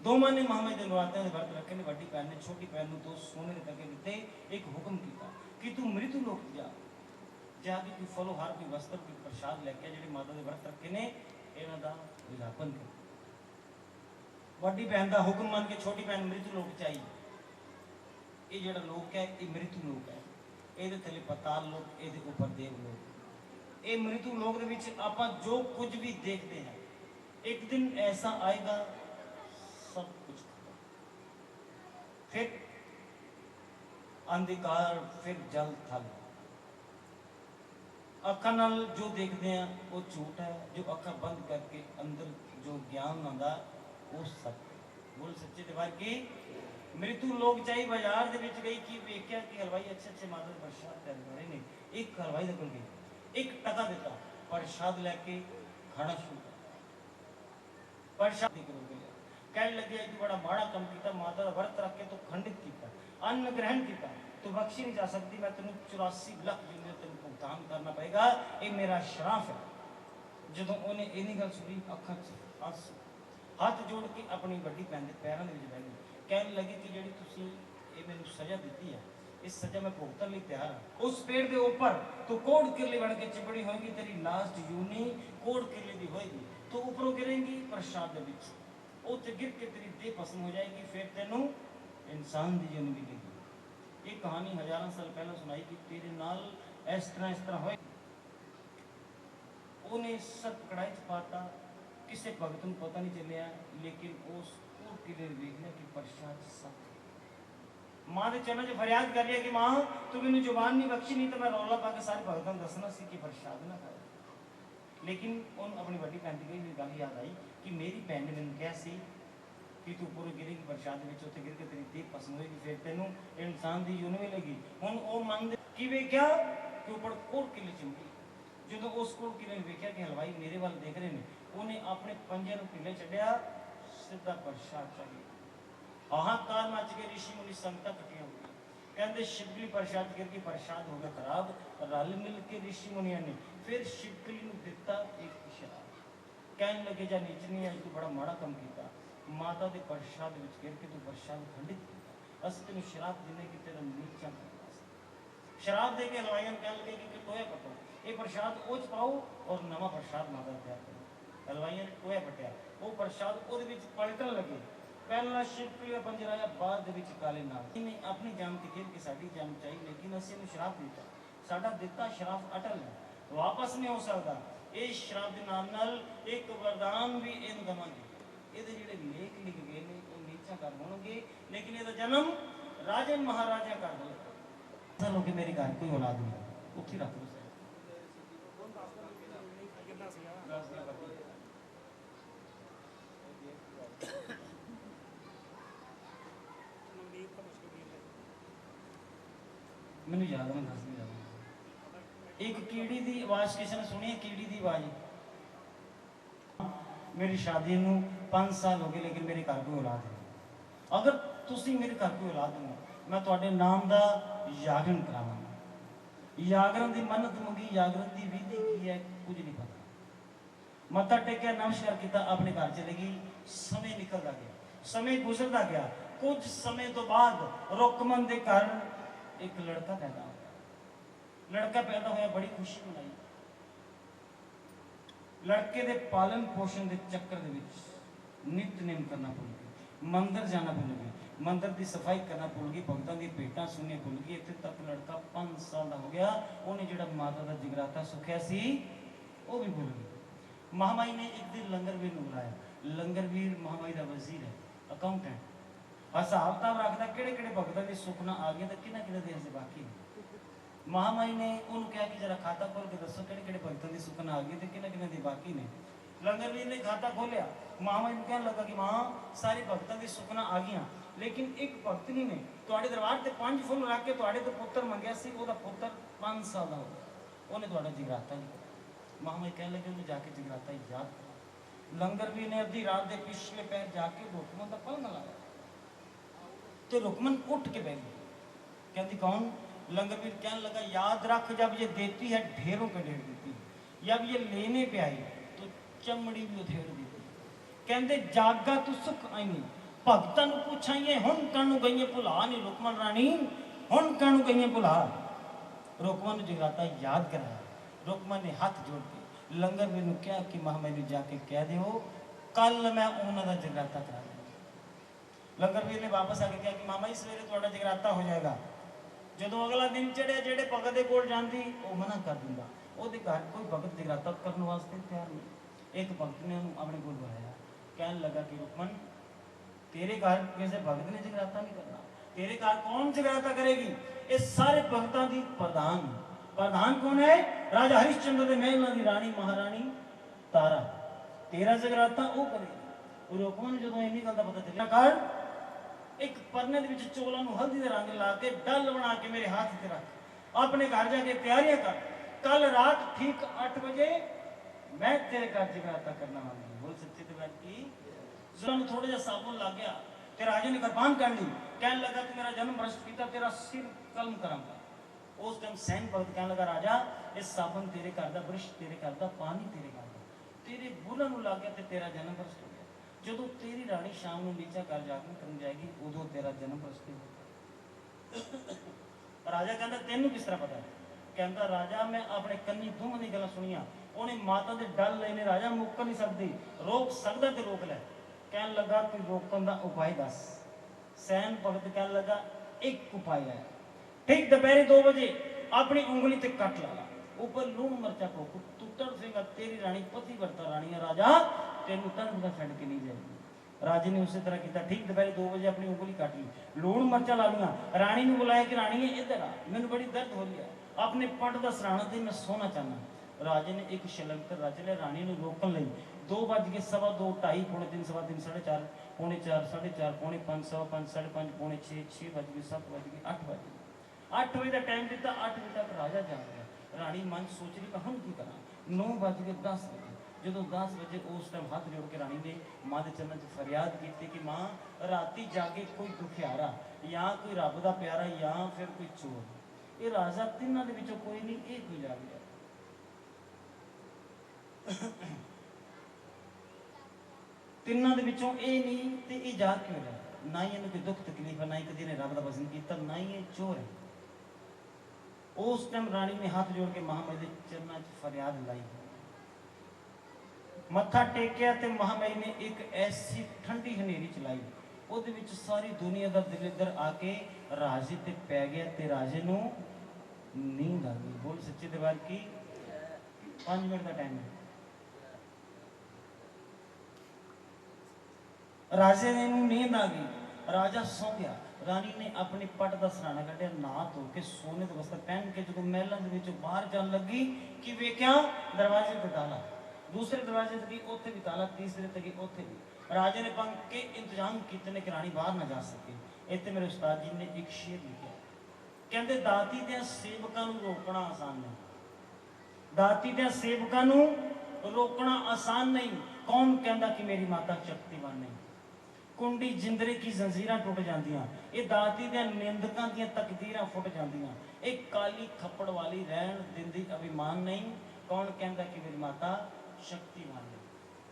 दोवां ने महामाई दे नरात्यां दे व्रत रखे ने। वड्डी भैन ने छोटी भैन नूं 2 सोने दे टके दिते, एक हुक्म किया कि तू मृत्यु लोक जा, जाके कोई फलो हार, कोई वस्त्र, कोई प्रसाद लैके जेडे माता दे व्रत रखे ने इन्हां दा विलापन कर। वड्डी भैन का हुक्म मान के छोटी भैन मृत्यु लोक च आई। ये जेड़ा लोक है ये मृत्यु लोक है, ये थले पताल लोक, ये उपर देव लोक। ये मृत्यु लोक दे विच आपां जो कुछ भी देखते हैं, एक दिन ऐसा आएगा सब कुछ फिर अंधकार, फिर जल थल। अखा नाल जो देखते हैं वो झूठ है, जो अखा बंद करके अंदर जो ज्ञान आंदा वो सत्य। बोल सच्चे दरबार की। मृत्यु लोक जाई, बाजार दे विच गई कि वेख्या कि हलवाई अच्छे अच्छे माता दे प्रसाद तैयार कर रहे ने। एक हलवाई दे कोल गई, एक टका दिता, प्रसाद लैके खाना शुरू कर। प्रसाद कहने लगे तू बड़ा माड़ा कम किया, माता का व्रत रख के तू खंडित किया, अन्न ग्रहण किया, तू बख्शी नहीं जा सकती, मैं तेन 84 लाख जिंदे तेन भुगतान करना पएगा, ये मेरा श्राप है। ਜਦੋਂ ਉਹਨੇ ਇੰਨੀ ਗੱਲ ਸੁਣੀ ਅੱਖਾਂ 'ਚ ਆਂਸੂ, ਹੱਥ ਜੋੜ ਕੇ ਆਪਣੀ ਵੱਡੀ ਭੈਣ ਦੇ ਪੈਰਾਂ ਦੇ ਵਿੱਚ ਬਹਿ ਗਈ, ਕਹਿਣ ਲੱਗੀ ਕਿ ਜਿਹੜੀ ਤੁਸੀਂ ਇਹ ਮੈਨੂੰ ਸਜ਼ਾ ਦਿੱਤੀ ਹੈ, इस सजा में भुगतन लिए तैयार है। उस पेड़ के ऊपर तो कोड़ किले बन के चिपड़ी होगी, तेरी लास्ट यूनी कोड़ किले की होगी, तो ऊपरों गिरेंगी प्रसाद उत्ते गिर के तेरी देह भस्म हो जाएगी, फिर तेनों इंसान की यूनी मिलेगी। ये कहानी हजारों साल पहले सुनाई कि तेरे नाल इस तरह हो। उन्हें सब कड़ाई च पाता, किसी भगत को पता नहीं चलिया, लेकिन उस कोड़ किले देख लिया कि प्रसाद सब मां के चरणों च फरियाद कर लिया कि मां तू मैंने जुबान नहीं बख्शी, नहीं तो मैं रौला पा के सारे भगतों दसना सी कि प्रसाद ना खाए। लेकिन उन अपनी बड़ी भैन की कही गल याद आई कि मेरी भैन ने मैंने कहा सी कि तू पूरे गिरेगी प्रसाद उत्ते गिर के तेरी देह भस्म होएगी, फिर तेनों इंसान की यून मिलेगी। हुण वो मन की वेख्या कि ऊपर कोड़ किले चिमटी, जो उस कोड़ किले ने वेख्या कि हलवाई मेरे वाल देख रहे हैं, उन्हें अपने पंजे नूं ढिले छड्डिया, सीधा प्रसाद चाहिए। हाहाकार मच के ऋषि मुनि संगत कट्ठियां हो गई, कहते शिवकली प्रसाद गिर के प्रसाद हो गया खराब। रल मिल के ऋषि मुनिया ने फिर शिवकली नूं दिता एक शराब, कहने लगे जा नीचनी आई तू बड़ा माड़ा काम किया, माता के प्रसाद विच गिर के तू प्रसाद खंडित किया, अस तेन शराब दिने कि तेरा नीचा करना। शराब दे के हलवाइयों कहने लगे कि टोया पटो, ये प्रसाद ओच पाओ और नवा प्रसाद माता तैयार करो। हलवाइयों ने टोया पटिया, वो प्रसाद उहदे विच पलटन लगे, पहला शिवकली पंजराया, बाद विच काले नाग। इन्हें अपनी जान की खेल की साडी जान चाहिए, लेकिन असीं इहनूं श्राप दिता, साडा दिता श्राप अटल है, वापस नहीं हो सकता। इस श्राप के नाम नाल एक वरदान भी इन दवांगे, इहदे जिहड़े लेख लिख गए ने वो नीचा कर होणगे, लेकिन इहदा जन्म राजे महाराजा कर दो। चलो कि मेरी घर कोई औलाद नहीं, उत्थे रख दो। मैंने याद मैं दस नहीं रहा। एक कीड़ी की आवाज़ किसी ने सुनी है? कीड़ी की आवाज़, मेरी शादी नूं 5 साल हो गए, लेकिन मेरे घर कोई औलाद नहीं। अगर तुसी मेरे घर कोई औलाद नहीं, मैं तुहाडे नाम का जागरण करावांगा। जागरण की मन्नत मंगी, जागरण की विधि की है कुछ नहीं पता। मत्था टेकिया, नमस्कार किया, अपने घर चले गई। समय निकलता गया, समय गुजरता गया। कुछ समय तो बाद रुकमन के घर एक लड़का पैदा हो गया। लड़का पैदा होया, बड़ी खुशी मनाई। लड़के के पालन पोषण के चक्कर दे विच नितनेम करना भुल गई, मंदिर जाना भुल गई, मंदिर की सफाई करना भुल गई, भगतों की भेटां सुननी भुल गई। इत्थे तक लड़का 5 साल का हो गया, उन्हें जिहड़ा माता का जगराता सुखिया सी वो भी भुल गई। महामाई ने एक दिन लंगरवीर नूं बुलाया। लंगरवीर महामाई का वजीर है, अकाउंटेंट, हिसाब किताब रखता किहड़े किहड़े भगतों की सुखना आ गई तो किन्ना किन्ना देर से बाकी है। महामाई ने उन्होंने कहा कि जरा खाता खोल के दसो किहड़े किहड़े भगतों की सुखना आ गई तो किन्ना किन्ना दी बाकी ने। लंगरवीर ने खाता खोलिया, महामाई ने कहने लगा कि मां सारी भगतों की सुखना आ गई, लेकिन एक भगतनी ने तुहाडे दरबार से 5 फुल रख के तुहाडे तो पुत्र मंगया सी, ओहदा पुत्र 5 साल का हो गया, उन्हें तुहाडा जगराता नहीं किया। महामाई कहने लगे उन्हें जाके जगराता याद करो। लंगरवीर ने अद्धी रात के पिछले पैर जाके रुकमन का पलंग लाया तो रुकमन उठ के बैठ गई। कहती कौन? लंगरवीर कहने लगा याद रख, जब ये देती है ढेरों पे ढेर देती है, जब ये लेने पे आई तो चमड़ी भी उधेड़ देती है। कहते जागा तू सुख आई, भगतों को पूछाइए हुण कानू गई भुला नहीं, रुकमन रानी हुण कानू गई भुला। रुकमन जगराता याद कराया। रुकमन ने हाथ जोड़ के लंगरवीर ने कहा कि महामाई ने जाके कह दो कल मैं उन्होंने जगराता करा दूंगा। लंगरवीर ने वापस आके कहा कि मामा जी सवेरे तुहाडा जगराता हो जाएगा। जो अगला दिन चढ़िया जेडे भगत के कोल जाती वो मना कर दूंगा, वो घर कोई भगत जगराता करने वास्ते तैयार नहीं। एक भगत ने अपने को बुलाया, कहने लगा कि रुकमन तेरे घर किसी भगत ने जगराता नहीं करना, तेरे घर कौन जगराता करेगी? ये सारे भगतों की प्रधान प्रधान कौन है? राजा हरिश्चंद्र के महल की रानी महारानी तारा, तेरा जगराता वो करेगी। रुकमन जो इन्नी गल का पता चलिया कर एक परने दे विच चौलां नूं हल्दी दे रंग ला के डल बना के मेरे हाथ से रख, अपने घर जाके तैयारियां कर, कल रात ठीक 8 बजे मैं तेरे घर जगराता करना वाली। बोल सच्चे दरबार की ਜ਼ਰਾ ਨੂੰ ਥੋੜਾ ਜਿਹਾ ਸਾਬੁਨ ਲੱਗ ਗਿਆ ਤੇ ਰਾਜੇ ਨੇ ਕਿਰਪਾਨ ਕਰ ਲਈ, ਕਹਿਣ ਲੱਗਾ ਕਿ ਮੇਰਾ ਜਨਮ ਭ੍ਰਸ਼ਟ ਕੀਤਾ, ਤੇਰਾ ਸਿਰ ਕਲਮ ਕਰਾਂਗਾ। ਉਸ ਟਾਈਮ ਸੈਨ ਭਗਤ ਕਹਿਣ ਲੱਗਾ, ਰਾਜਾ ਇਹ ਸਾਬਨ ਤੇਰੇ ਘਰ ਦਾ, ਬ੍ਰਸ਼ ਤੇਰੇ ਘਰ ਦਾ, ਪਾਣੀ ਤੇਰੇ ਘਰ ਦਾ, ਤੇਰੇ ਬੁੱਲਾਂ ਨੂੰ ਲੱਗ ਗਿਆ ਤੇ ਤੇਰਾ ਜਨਮ ਭ੍ਰਸ਼ਟ ਹੋ ਗਿਆ। ਜਦੋਂ ਤੇਰੀ ਰਾਣੀ ਸ਼ਾਮ ਨੂੰ ਨੀਚਾ ਘਰ ਜਾਗਣ ਕਰਨ ਜਾਏਗੀ ਉਦੋਂ ਤੇਰਾ ਜਨਮ ਭ੍ਰਸ਼ਟ ਹੋਵੇਗਾ। ਰਾਜਾ ਕਹਿੰਦਾ ਤੈਨੂੰ ਕਿਸ ਤਰ੍ਹਾਂ ਪਤਾ? ਕਹਿੰਦਾ ਰਾਜਾ ਮੈਂ ਆਪਣੇ ਕੰਨੀ ਦੋਵਾਂ ਦੀ ਗੱਲਾਂ ਸੁਣੀਆਂ। ਉਹਨੇ ਮਾਤਾ ਦੇ ਡਲ ਲਏ ਨੇ ਰਾਜਾ, ਮੁੱਕ ਨਹੀਂ ਸਕਦੀ, ਰੋਕ ਸਕਦਾ ਤੇ ਰੋਕ ਲੈ। ਕਹਿਣ ਲੱਗਾ ਕਿ ਰੋਕਣ ਦਾ ਉਪਾਅ ਦੱਸ। ਸੈਨ ਭਗਤ ਕਹਿਣ ਲੱਗਾ ਇੱਕ ਉਪਾਅ ਹੈ, ਠੀਕ ਦੁਪਹਿਰੇ 2 ਵਜੇ ਆਪਣੀ ਉਂਗਲੀ ਤੇ ਕੱਟ ਲਾ, ਉੱਪਰ ਲੂਣ ਮਰਚਾ ਪੋ, ਤੂੰ ਤੜਫੇਗਾ, ਤੇਰੀ ਰਾਣੀ ਪਤੀ ਵਰਤਾ ਰਾਣੀ ਹੈ ਰਾਜਾ, ਤੈਨੂੰ ਤੜਫਦਾ ਛੱਡ ਕੇ ਨਹੀਂ ਜਾਏਗੀ। ਰਾਜੇ ਨੇ ਉਸੇ ਤਰ੍ਹਾਂ ਕੀਤਾ, ਠੀਕ ਦੁਪਹਿਰੇ 2 ਵਜੇ ਆਪਣੀ ਉਂਗਲੀ ਕੱਟ ਲਈ, ਲੂਣ ਮਰਚਾ ਲਾ ਲਈਆਂ, ਰਾਣੀ ਨੂੰ ਬੁਲਾਇਆ ਕਿ ਰਾਣੀ ਇੱਧਰ ਆ, ਮੈਨੂੰ ਬੜੀ ਦਰਦ ਹੋ ਰਹੀ ਹੈ, ਆਪਣੇ ਪੱਟ ਦਾ ਸਰਾਣਾ ਤੇ ਮੈਂ ਸੋਣਾ ਚਾਹੁੰਦਾ। ਰਾਜੇ ਨੇ ਇੱਕ ਸ਼ਲੰਤਰ ਰਚ ਲਿਆ ਰਾਣੀ ਨੂੰ ਰੋਕਣ ਲਈ। 2 ਵੱਜ ਕੇ 2:15, 2:30, ਪੌਣੇ 3, 3:15, 4:30, ਪੌਣੇ 4, 4:30, ਪੌਣੇ 5, 5:15, 5:30, ਪੌਣੇ 6, 6 ਵੱਜ ਗਏ, 7 ਵੱਜ ਗਏ, 8 ਵੱਜ ਗਏ। 8 ਵਜੇ ਦਾ ਟਾਈਮ ਦਿੱਤਾ, 8 ਵਜੇ ਤੱਕ ਰਾਜਾ ਜਾਗ ਗਿਆ। ਰਾਣੀ ਮਨ ਸੋਚ ਰਹੀ ਕਿ ਹੁਣ ਕੀ ਕਰਾਂ। 9 ਵੱਜ ਗਏ, 10 ਵਜੇ। ਜਦੋਂ 10 ਵਜੇ ਉਸ ਟਾਈਮ ਹੱਥ ਜੋੜ ਕੇ ਰਾਣੀ ਨੇ ਮਾਂ ਦੇ ਚਰਨਾਂ 'ਚ ਫਰਿਆਦ ਕੀਤੀ ਕਿ ਮਾਂ ਰਾਤੀ ਜਾਗੇ ਕੋਈ ਦੁਖਿਆਰਾ ਜਾਂ ਕੋਈ ਰੱਬ ਦਾ ਪਿਆਰਾ ਜਾਂ ਫਿਰ ਕੋਈ ਚੋਰ, ਇਹ ਰਾਜਾ ਤਿੰਨਾਂ ਦੇ ਵਿੱਚੋਂ ਕੋਈ ਨਹੀਂ, ਇਹ ਕੋਈ ਜਾਗ ਗਿਆ। ਤਿੰਨਾਂ ਦੇ ਵਿੱਚੋਂ ਇਹ ਨਹੀਂ ਤੇ ਇਹ ਜਾਗ ਕਿਉਂ ਰਿਹਾ? ਨਾ ਹੀ ਇਹਨੂੰ ਕੋਈ ਦੁੱਖ ਤਕਲੀਫ ਹੈ, ਨਾ ਹੀ ਕਦੀ ਇਹਨੇ ਰੱਬ ਦਾ ਭਜਨ ਕੀਤਾ, ਨਾ ਹੀ ਇਹ ਚੋਰ ਹੈ। ਉਸ ਟਾਈਮ ਰਾਣੀ ਨੇ ਹੱਥ ਜੋੜ ਕੇ ਮਹਾਮਾਈ ਦੇ ਚਰਨਾਂ 'ਚ ਫਰਿਆਦ ਲਾਈ, ਮੱਥਾ ਟੇਕਿਆ ਤੇ ਮਹਾਮਾਈ ਨੇ ਇੱਕ ਐਸੀ ਠੰਡੀ ਹਨੇਰੀ ਚਲਾਈ, ਉਹਦੇ ਵਿੱਚ ਸਾਰੀ ਦੁਨੀਆ ਦਾ ਦਿਲ ਇੱਧਰ ਆ ਕੇ ਰਾਜੇ ਤੇ ਪੈ ਗਿਆ ਤੇ ਰਾਜੇ ਨੂੰ ਨੀਂਦ ਆ ਗਈ। ਬੋਲ ਸੱਚੇ ਦਰਬਾਰ ਕੀ। 5 ਮਿੰਟ ਦਾ ਟਾਈਮ ਹੈ। ਰਾਜੇ ਨੂੰ ਨੀਂਦ ਆ ਗਈ, ਰਾਜਾ ਸੌ ਗਿਆ। ਰਾਣੀ ਨੇ ਆਪਣੇ ਪੱਟ ਦਾ ਸਰਾਣਾ ਕੱਢਿਆ, ਨਹਾ ਧੋ ਕੇ ਸੋਨੇ ਦੇ ਵਸਤਰ ਪਹਿਨ ਕੇ ਜਦੋਂ ਮਹਿਲਾਂ ਦੇ ਵਿੱਚੋਂ ਬਾਹਰ ਜਾਣ ਲੱਗੀ ਕਿ ਵੇਖਿਆ ਦਰਵਾਜ਼ੇ ਤੇ ਤਾਲਾ, ਦੂਸਰੇ ਦਰਵਾਜ਼ੇ ਤੇ ਵੀ ਉੱਥੇ ਵੀ ਤਾਲਾ, ਤੀਸਰੇ ਤੇ ਵੀ ਉੱਥੇ ਵੀ। ਰਾਜੇ ਨੇ ਪੰਗ ਕੇ ਇੰਤਜ਼ਾਮ ਕੀਤੇ ਨੇ ਕਿ ਰਾਣੀ ਬਾਹਰ ਨਾ ਜਾ ਸਕੇ। ਇੱਥੇ ਮੇਰੇ ਉਸਤਾਦ ਜੀ ਨੇ ਇੱਕ ਸ਼ੇਰ ਲਿਖਿਆ, ਕਹਿੰਦੇ ਦਾਤੀ ਦੇ ਸੇਵਕਾਂ ਨੂੰ ਰੋਕਣਾ ਆਸਾਨ ਨਹੀਂ, ਦਾਤੀ ਦੇ ਸੇਵਕਾਂ ਨੂੰ ਰੋਕਣਾ ਆਸਾਨ ਨਹੀਂ। ਕੌਣ ਕਹਿੰਦਾ ਕਿ ਮੇਰੀ ਮਾਤਾ ਸ਼ਕਤੀਵਾਨ ਨਹੀਂ? ਕੁੰਡੀ ਜਿੰਦਰੇ ਕੀ ਜ਼ੰਜੀਰਾਂ ਟੁੱਟ ਜਾਂਦੀਆਂ, ਇਹ ਦਾਤੀ ਦੇ ਨਿੰਦਕਾਂ ਦੀਆਂ ਤਕਦੀਰਾਂ ਫੁੱਟ ਜਾਂਦੀਆਂ। ਇਹ ਕਾਲੀ ਖੱਪੜ ਵਾਲੀ ਰਹਿਣ ਦਿੰਦੀ ਅਭਿਮਾਨ ਨਹੀਂ। ਕੌਣ ਕਹਿੰਦਾ ਕਿ ਮੇਰੀ ਮਾਤਾ ਸ਼ਕਤੀਵਾਨ ਨਹੀਂ?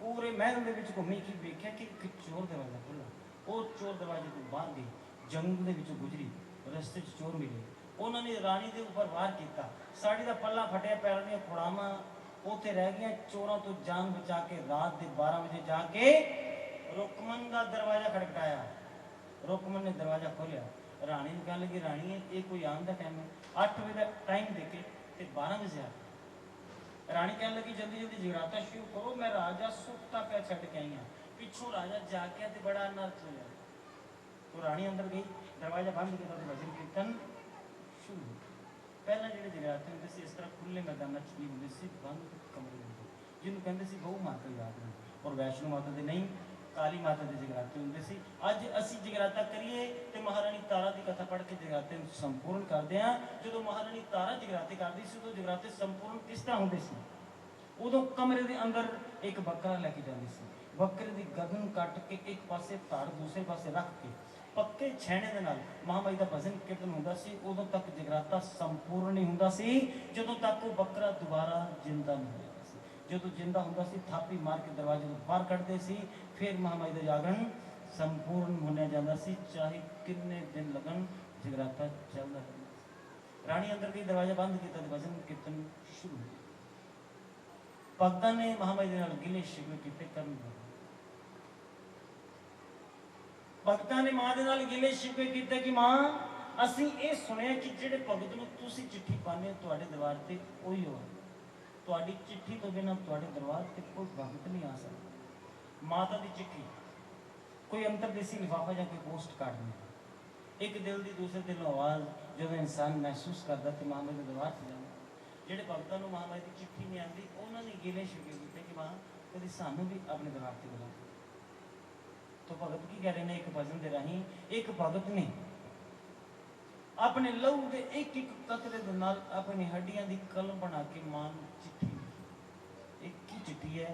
ਪੂਰੇ ਮਹਿਲ ਦੇ ਵਿੱਚ ਘੁੰਮੀ ਕਿ ਵੇਖਿਆ ਕਿ ਇੱਕ ਚੋਰ ਦਰਵਾਜ਼ਾ ਖੁੱਲ੍ਹਾ। ਉਹ ਚੋਰ ਦਰਵਾਜ਼ੇ ਤੋਂ ਬਾਹਰ ਗਈ, ਜੰਗਲ ਦੇ ਵਿੱਚੋਂ ਗੁਜ਼ਰੀ, ਰਸਤੇ 'ਚ ਚੋਰ ਮਿਲੇ, ਉਹਨਾਂ ਨੇ ਰਾਣੀ ਦੇ ਉੱਪਰ ਵਾਰ ਕੀਤਾ। ਸਾੜੀ ਦਾ ਪੱਲਾ ਫਟਿਆ, ਪੈਰਾਂ ਦੀਆਂ ਖੁੜਾਵਾਂ ਉੱਥੇ ਰਹਿ ਗਈਆਂ। ਚੋਰਾਂ ਤੋਂ ਜਾਨ ਬਚਾ ਕੇ ਰਾਤ ਦੇ 12 ਵਜੇ ਜਾ ਕੇ ਰੁਕਮਨ ਦਾ ਦਰਵਾਜ਼ਾ ਖੜਕਾਇਆ। ਰੁਕਮਨ ਨੇ ਦਰਵਾਜ਼ਾ ਖੋਲ੍ਹਿਆ। ਰਾਣੀ ਨੂੰ ਕਹਿਣ ਲੱਗੀ, ਰਾਣੀ ਇਹ ਕੋਈ ਆਉਣ ਦਾ ਟਾਈਮ ਹੈ? 8 ਵਜੇ ਦਾ ਟਾਈਮ ਦੇਖੇ ਤੇ 12 ਵਜੇ ਆ। ਰਾਣੀ ਕਹਿਣ ਲੱਗੀ, ਜਲਦੀ ਜਲਦੀ ਜਗਰਾਤਾ ਸ਼ੁਰੂ ਕਰੋ, ਮੈਂ ਰਾਜਾ ਸੁੱਤਾ ਪਿਆ ਛੱਡ ਕੇ ਆਈ ਹਾਂ। ਪਿੱਛੋਂ ਰਾਜਾ ਜਾਗਿਆ ਤੇ ਬੜਾ ਅਨਰਥ ਹੋਇਆ। तो राणी अंदर गई, दरवाजा बंद किया तो भजन कीर्तन शुरू। पहला जो जगराते होंगे से इस तरह खुले मैदान च नहीं होंगे सी, बंद कमरे होंगे जिन्होंने कहते सी गऊ माता याद नहीं, और वैष्णो माता के नहीं काली माता के जगराते होंगे सी। अज असी जगराता करिए तो महारानी तारा की कथा पढ़ के जगराते संपूर्ण करते हैं। जो महारानी तारा जगराते करती सी तो जगराते संपूर्ण किस तरह होंगे सी? उदों कमरे के अंदर एक बकरा लैके जाती सी, बकरे की गर्दन कट के एक पासे धड़ दूसरे पासे रख के पक्के छैणे दे नाल महामाई का भजन कीर्तन होंदा सी। उदों तक जगराता संपूर्ण नहीं होंदा सी जदों तक वो बकरा दोबारा जिंदा नहीं हो जाता सी। जो जिंदा होंदा सी थापी मार के दरवाजे तो बाहर कढ़ते सी, फिर महामाई का जागरण संपूर्ण होने जाता सी, चाहे किन्ने दिन लगन जगराता चलता रहता। राणी अंदर गई, दरवाजा बंद किया, भजन कीर्तन शुरू हो गया। भगतां ने महामाई दे नाल गिले शिकवे कीते, कर्म भगतां ने मां दे नाल गिले शिकवे कीते कि मां असीं ये सुनिया कि जिहड़े भगत नूं तुसीं चिट्ठी पाने तुहाडे दरबार ते कोई हो, तुहाडी चिट्ठी तो बिना तुहाडे दरबार ते कोई भगत नहीं आ सकदा। माता दी चिट्ठी कोई अंतरदेसी लिफाफा या कोई पोस्ट कार्ड नहीं, एक दिल दी दूसरे दिल आवाज़ जो इंसान महसूस करता तो महामाई दे दरबार से जाना। जिहड़े भगतां नूं महामाई दी चिट्ठी नहीं आती उन्होंने गिले शिकवे कीते कि मां कभी सानू भी अपने दरबार से बुला। तो भगत की कह रहे हैं, एक भजन दे राही एक भगत ने अपने लहू के एक एक कतरे दे नाल अपनी हड्डियां दी कलम बना के मां चिट्ठी लिखी। एक ही चिट्ठी है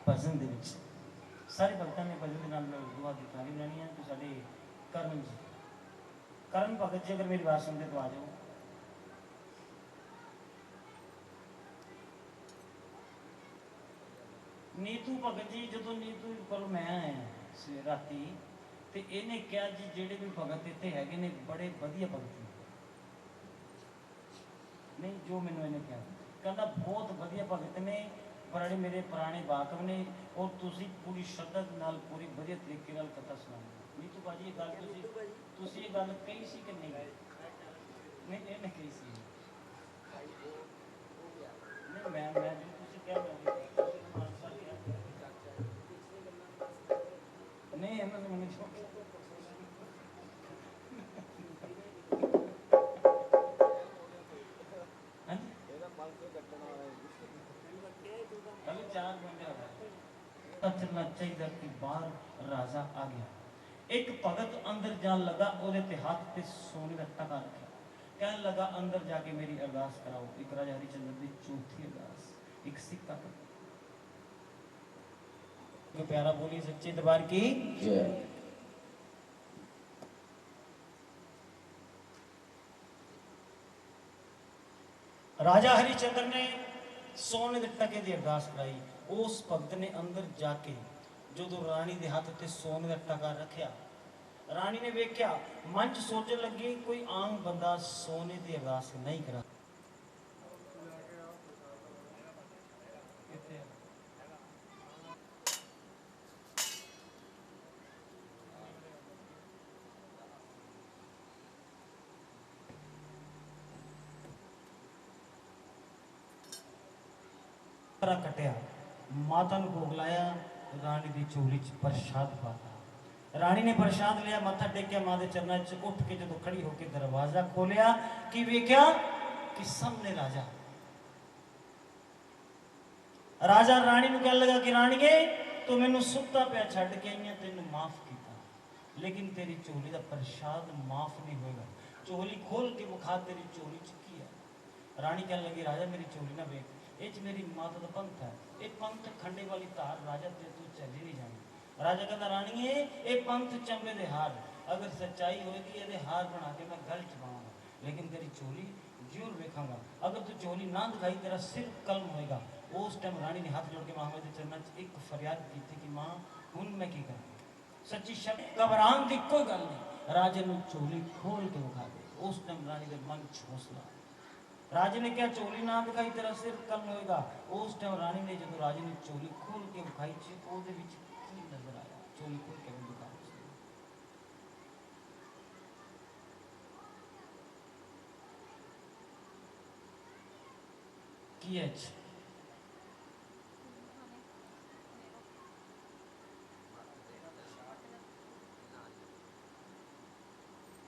भजन दे विच, ਸਾਰੇ ਭਗਤਾਂ ਨੇ ਭਜਨ ਦੇ ਨਾਲ ਦੁਆ ਦੀ ਤਾਰੀਫ ਲੈਣੀ ਹੈ। ਤੇ ਸਾਡੇ ਕਰਨ ਜੀ, ਕਰਨ ਭਗਤ ਜੀ ਅਗਰ ਮੇਰੀ ਬਾਤ ਸੁਣਦੇ तो आ जाओ। नीतू भगत जी जो नीतू को मैं आया राती तो इन्हें कहा जी जेडे भी भगत इतने है ने बड़े वधिया भगत नहीं, जो मैंने इन्हें कहा कहता बहुत वधिया भगत ने, बड़े मेरे पुराने वाकफ ने और तुसी पूरी श्रद्धा नाल पूरी वधिया तरीके नाल कथा सुनाओ। नीतू भाजी ये गल तुसी ये गल कही सी कि नहीं? नहीं इन्हें कही सी नहीं, मैं जो तुसी कह नहीं है ना मैंने चलना चाहिए कि बाहर राजा आ गया। एक भगत अंदर जान लगा, ओदे ते हाथ पे सोने का टका रखा, कहने लगा अंदर जाके मेरी अरदास कराओ। एक राजा हरिचंद्र की चौथी अरदास, एक सिक्का कर प्यारा बोली सच्चे दरबार की जय। राजा हरिचंद्र ने सोने के टके की अरदास कराई। उस भगत ने अंदर जाके जो रानी के हाथ ते सोने का टका रखा, रानी ने वेख्या, मन च सोचने लगी कोई आम बंदा सोने की अरदास नहीं करा। कटिया, माता ने भोग लाया, रानी की चोली च प्रसाद पाता। रानी ने प्रसाद लिया, मत्था टेकिया मां के चरणों च, उठ के जो खड़ी होकर दरवाजा खोलिया कि वेख्या कि सामने राजा। राजा रानी को कह लगा कि रानीए तू मैनू सुता पिया छड़ के आई है, तेन माफ किया, लेकिन तेरी चोली का प्रसाद माफ नहीं होगा। चोली खोल के विखा, तेरी चोली च की है। रानी कह लगी राजा मेरी चोली ना वेख, ये मेरी माता का पंथ है, ये पंथ खंडे वाली तार राजा ते तू चली नहीं जानी। राजा कहता रानी ये पंथ चंबे दे हार, अगर सच्चाई होगी ये हार बना के मैं गल चुकाऊंगा, लेकिन तेरी चोली जरूर वेखांगा। अगर तू चोली ना दिखाई तेरा सिर कलम होएगा। उस टाइम रानी ने हाथ जोड़ के महाराज के चरणों च एक फरियाद की थी कि मां हुण मैं की करूं, सच्ची शब्द घबराने की कोई गल नहीं, राजे ने चोली खोल के विखा दे। उस टाइम रानी के मन च हौसला, राजे ने क्या चोली ना दिखाई तेरा सिर कलम होएगा। उस टाइम रानी ने जो राजे ने चोली खोल के विखाई की नजर आया, चोली खोल के दिखा की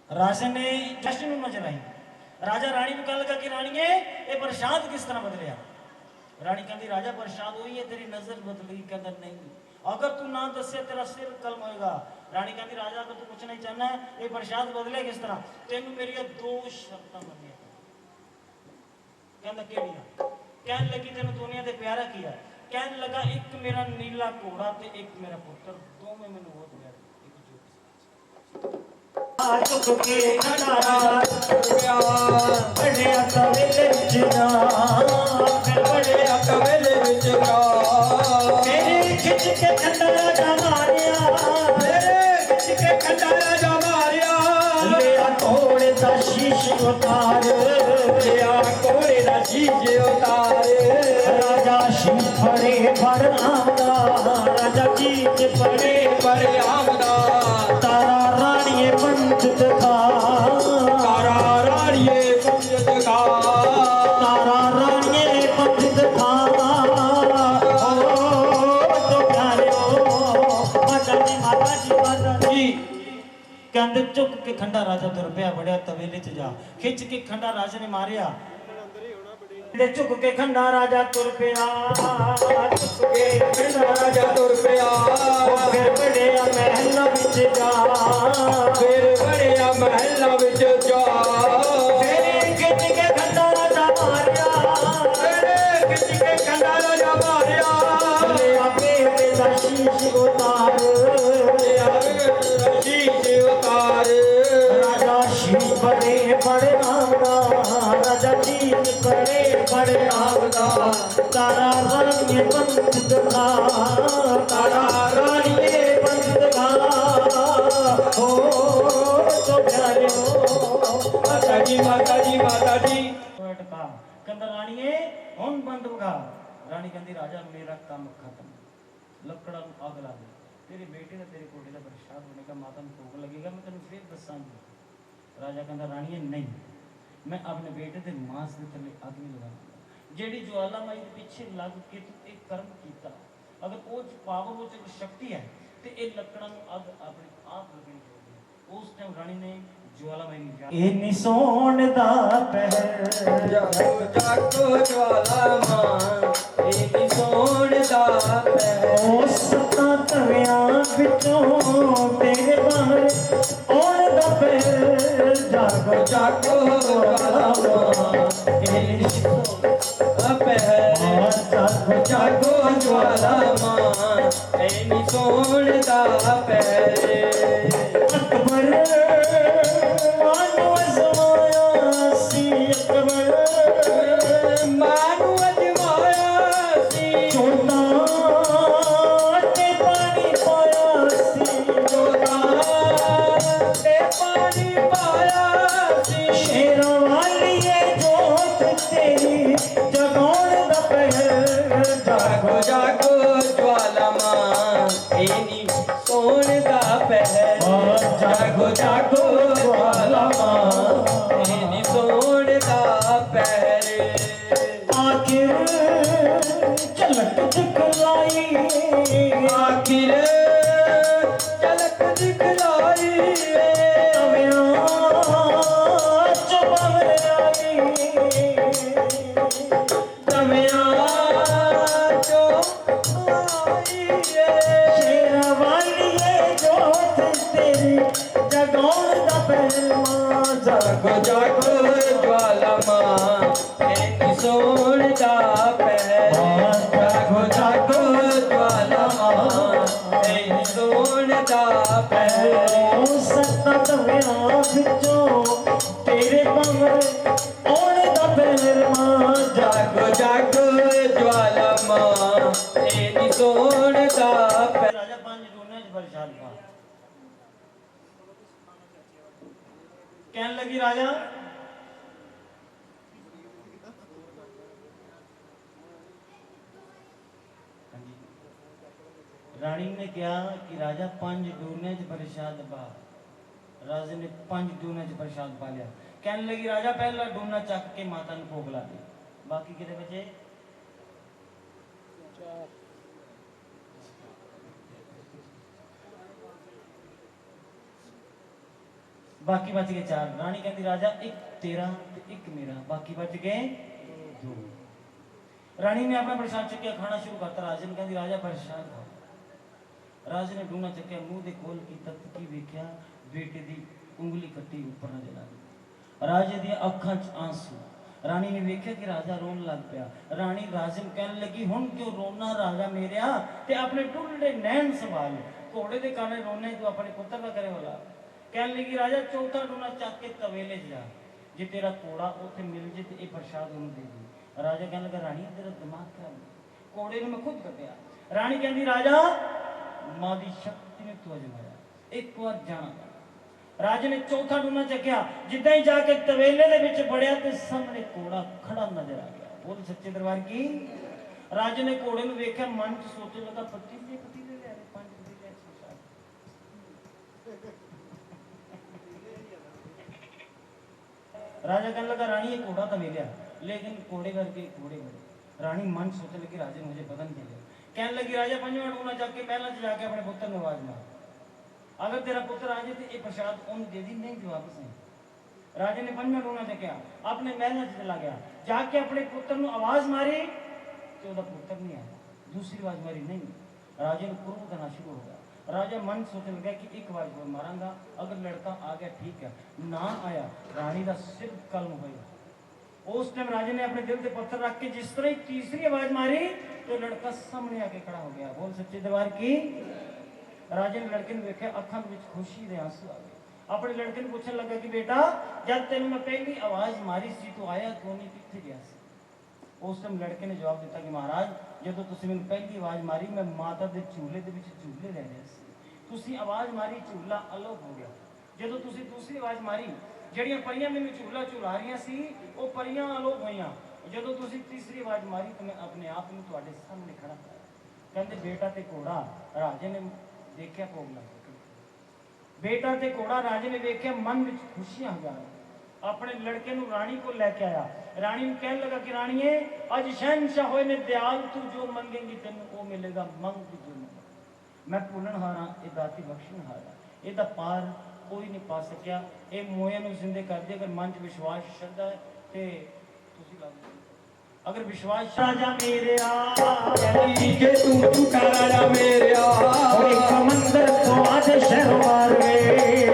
राजा ने जश्न में नजर आई। राजा रानी को कह लगा कि रानी ये प्रसाद किस तरह बदलिया। रानी कहती राजा प्रसाद वही है, तेरी नजर बदली। कहता नहीं, अगर तू ना दसे तेरा सिर कलम होएगा। रानी कहती राजा अगर तू कुछ नहीं चाहना है, ये प्रसाद बदले किस तरह, तेन मेरी दो शर्तां मनिया। कहता केड़ियां? कहने लगी तेन दुनिया ते प्यारा किया। कहने लगा एक मेरा नीला घोड़ा ते एक मेरा पुत्र, दोवें मैनूं बहुत प्यारे। चुप के खड़ा बड़े अकवेले विच जा, बड़े अकवेले विच जा, मेरे खिच के खंडा राजा मारिया, मेरे खिच के खंडा राजा मारिया। लिया घोड़े दा शीश उतार, लिया घोड़े दा शीश उतार। राजा शीश फड़े फड़ आमदा, राजा जीत फड़े फड़ आमदा। तारा रानिए पंथ दिखा, तारा रानिए पंथ दिखा, तारा रानिए पंथ दिखा। तो प्यारे माता जी कहते चुक के खंडा राजा तुर पिया, बड़िया तवेले च जा। खिच के खंडा राजा ने मारिया, चुक के खंडा राजा तुर पिया, चुक के खंडा राजा तुर पिया। फिर बड़िया महल विच जा, फिर बड़िया महल विच जा। फिर खिच के खंडा राजा मारिया, फिर खिच के खंडा राजा मारिया। ले आपे दा शीश उतार, बड़े आमदा राजा चीज करे बड़े आमदा तारा रानी पंथ दिखा तारा रानी पंथ दिखा हो तो प्यारे माता जी माता जी माता जी टका कहंदा राणीए हुण बंद वगा रानी कहंदी राजा मेरा काम खत्म लकड़ा नूं अग ला दे तेरे बेटे का तेरे कोटे का प्रसाद होने का माता में भोग लगेगा मैं तेन फिर दसांगी राजा कहता राणीए नहीं मैं अपने बेटे के मांस के थले अग नहीं लगाऊंगा जेड़ी ज्वालामाई के पीछे लग के तू एक कर्म किया अगर वो पावर वो शक्ति है तो ये लकड़ा अग अपने आप लगनी चाहिए उस टाइम रानी ने ज्वालामाई इन्नी सोन दा पहर जागो जागो ज्वाला मां इन्नी सोन दा पहर ओ सता तवियां विचों तेरे बाहर ओण दा पहर जागो जागो ज्वाला मां इन्नी सोन दा पहर जागो जागो ज्वाला मां इन्नी सोन दा पहर अकबर मानो अजमाया सी अकबर मानू अजमाया सी चोटा ते पानी पाया सी चोटा ते पानी पाया सी शेरा वाली ये जोत तेरी जगाउण दा पहर जागो जागो ज्वाला मां इन्नी सोन दा पहर जागो जागो ज्वाला मां इन्नी सोन दा पहर आखिर झलक दिखलाई आखिर झलक दिखलाई तवियां च बाहर आई तवियां चो आई शेरा वाली ये जोत तेरी जगाउण दा पहलवान जागो जागो ज्वाला मां इन्नी सोन दा पहर जागो जागो ज्वाला मां इन्नी सोन दा पहर ओ सत्ता तवियां विचों तेरे बाहर ओण दा पहलवान जागो जागो ज्वाला मां इन्नी सोन दा पहर राजा पंज डूने च परेशान था कहने लगी राजा रानी ने कहा कि राजा पंज डूने च प्रसाद पा राजा ने पंज डूने च प्रसाद पा लिया कहने लगी राजा पहला डूना चक के माता ने भोग ला दी बाकी कितने बचे बाकी बच गए चार रानी कहती राजा एक तेरा ते एक मेरा बाकी बच गए दो रानी ने अपना प्रसाद चक्या खाना शुरू करता राजा ने कहती राजा प्रसाद खाओ राजा ने डूना चक्या मुंह दे कोल की तत्की वेख्या बेटे दी उंगली कट्टी ऊपर नजर आ गई राजे दी अखां च आंसू रानी ने वेख्या कि राजा रोन लग पिया रानी राजे नूं कहने लगी हुण क्यों रोना राजा मेरिया ते अपने टुल्ले नैन संभाल घोड़े दे काने रोने तू अपने पुत्र दा करे होला कहने लगी राजा चौथा डूना चक के तवेले जा जे तेरा घोड़ा उत्थे मिल जे ते ये प्रसाद उन्हें दे दी राजा कहने लगा रानी तेरा दिमाग खराब घोड़े ने मैं खुद कटिया रानी कहती राजा मां दी शक्ति ने तू अजमाया एक बार जाना राजे ने चौथा डूना चक्या जिद्दां ही जाके तवेले दे विच बड़िया ते सामने घोड़ा खड़ा नजर आ गया बोल सच्चे दरबार की राजे ने घोड़े नूं वेख्या मन च सोचने लगा पतीले पतीले ले आए पंज पतीले राजा कहने लगा रानी ये घोड़ा तो मिला लेकिन घोड़े करके घोड़े बड़े रानी मन सोचने लगी राजे मुझे पता नहीं चलेगा कहने लगी राजा पंजवां डूना जाके पहला जाके अपने पुत्र ने आवाज मार अगर तेरा पुत्र आ जाए तो ये प्रसाद उन्हें दे दी नहीं जो वापस नहीं राजे ने पंजवां डूना चक्या अपने महल च चला गया जाके अपने पुत्र ने आवाज मारी तो उसका पुत्र नहीं आया दूसरी आवाज मारी नहीं राजे ने क्रोध करना शुरू हो गया राजा मन सोचने लगा कि एक आवाज और मारांगा अगर लड़का आ गया ठीक है ना आया रानी का सिर कलम होगा उस टाइम राजे ने अपने दिल से पत्थर रख के जिस तरह तीसरी आवाज मारी तो लड़का सामने आके खड़ा हो गया बोल सच्चे दरबार की राजे ने लड़के ने देखा अखां विच खुशी दे आंसू आ गए अपने लड़के को पूछने लगा कि बेटा जब तेन मैं पहली आवाज मारी सी तो आया क्यों नहीं, कितने गया सी? उस टाइम लड़के ने जवाब दिता कि महाराज जो तुसीं मैनूं पहली आवाज मारी मैं माता के झूले के विच झूले ले रहा सी, तुसीं आवाज मारी झूला अलोप हो गया। जो तुसीं दूसरी आवाज मारी जड़ियां परियां मैनूं झूला झुला रही सी वो परियां अलोप होईयां। जो तुसीं तीसरी आवाज मारी तो मैं अपने आप नूं तुहाडे सामने खड़ा कर कहते बेटा ते घोड़ा राजे ने देखिया भोग लग बेटा ते घोड़ा राजे ने देखिया मन में खुशियां हो गई। अपने लड़के नूं रानी को लेके आया। रानी नूं कहने लगा कि राणीए अज शहनशाह होए ने दयाल तू जो मंगेंगी तेनू वो मिलेगा, मंग जो मंग। मैं भुलनहारा ये दाती बख्शनहारा ਇਹਦਾ पार कोई नहीं पा सकिया। ये मोए नूं जिंदे कर दे। अगर मन च विश्वास श्रद्धा है ते तुसीं ला दो। अगर विश्वास राजा मेरे के तू टूटा राजा मेरे एक मंदिर पवा दे शहरवार में,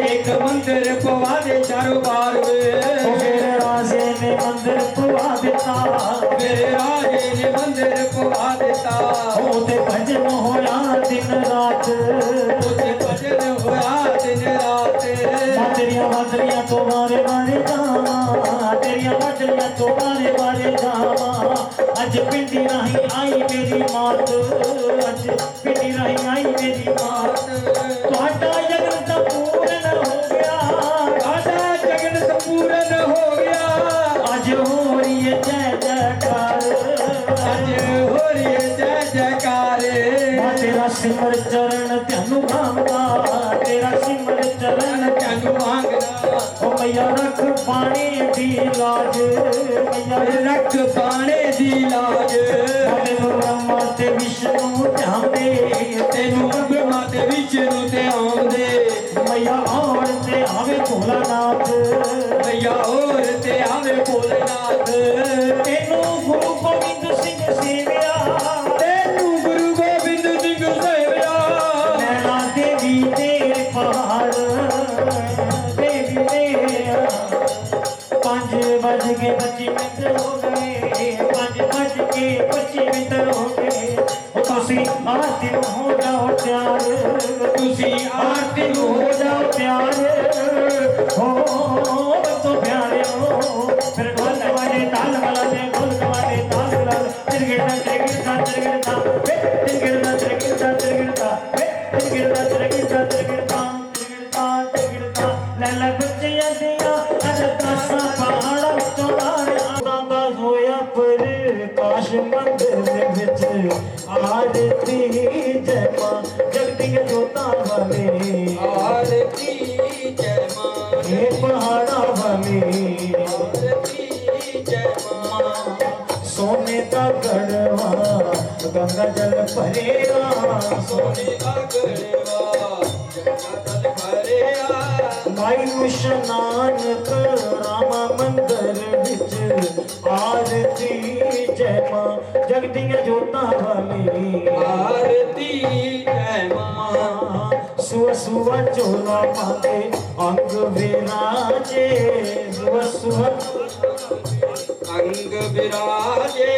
एक मंदिर पवा दे चारोबार में। मेरे राजे ने मंदिर पवा देता, मेरे राजे ने मंदिर पवा देता। होते भजन होया दिन रात, होते भजन होया दिन रात। तेरिया बदलियां तो बारे बारे जावा, तेरिया बदलियां तो बारे बारे जावा। अज पिंडी राही आई मेरी मात, अज पिंडी राही आई मेरी मात। ਤੁਹਾਡਾ ਜਗਤ ਪੂਰਨ ਹੋ ਗਿਆ, साडा जगत पूरन हो गया। अज हो रही है जय जयकार, अज हो रही है जय जयकार। तेरा सिमर चरण धनु मांगदा, तेरा सिमर चरण तैनू मांगदा। ओ मैया रख पानी दी लाज, मैया रख पाने दी लाज। तेनू ब्रह्मा ते विष्णु ध्याने, तेनू ब्रह्मा ते विष्णु ते आंदे। मैया और ते आवे भोलानाथ, मैया और ते आवे भोलेनाथ। तेनू गुरु गोविंद सिंह सेविया, तेनू गुरु गोबिंद सिंह सेविया। नैना देवी तेरे पहाड़, देवी तेरे 5:25 हो गए, 5:25 हो गए। तुसी आरती नूं हो जाओ तैयार, तुसी आरती नूं हो जाओ तैयार। हो तो प्यारे हो फिर ढोल वाले ताल वाला ने ढोल वाले ताल वाला तिरगिरदा तिरगिरदा तिरगिरदा तिरगिरदा तिरगिरदा तिरगिरदा तिरगिरदा तिरगिरदा तिरगिरदा तिरगिरदा तिरगिरदा लैला बच्चियां दियां अरदासा पहाड़ा चौधारे आंदा होया पर काश मंदिर विच आरती जय मां जगदियां जोतां वाले। आरती जय मां हे पहाड़ा वाले, आरती जय मां। सोने का गढ़वा गंगा जल भरेगा, सोने का गढ़वा गंगा जल भरेगा। माई नूं स्नान करावां मंदिर विच आरती जय मां जगदियां जोतां वाली। आरती जय मां। सुआ सुआ चोला पाके अंग विराजे, सुआ सुआ अंग विराजे।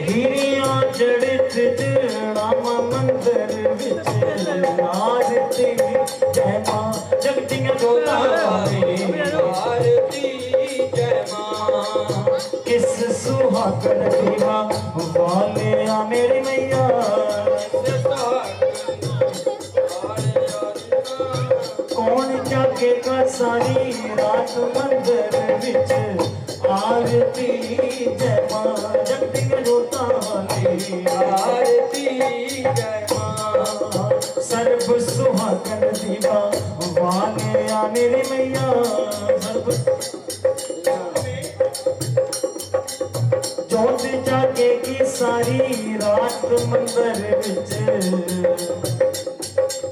हीरियां जड़ित जड़ावा मंदिर विच आरती जय मां जगदियां जोतां वाली। आरती जय मां। किस सुहागन दीवा वाले आ मेरी मैया, कौन जागेगा सारी रात मंदिर विच आरती जय मां जगदियां जोतां वाली। आरती जय मां। सर्व सुहागन दीवा वाले आ मेरी मैया, सर्व जोत जागेगी सारी रात मंदिर विच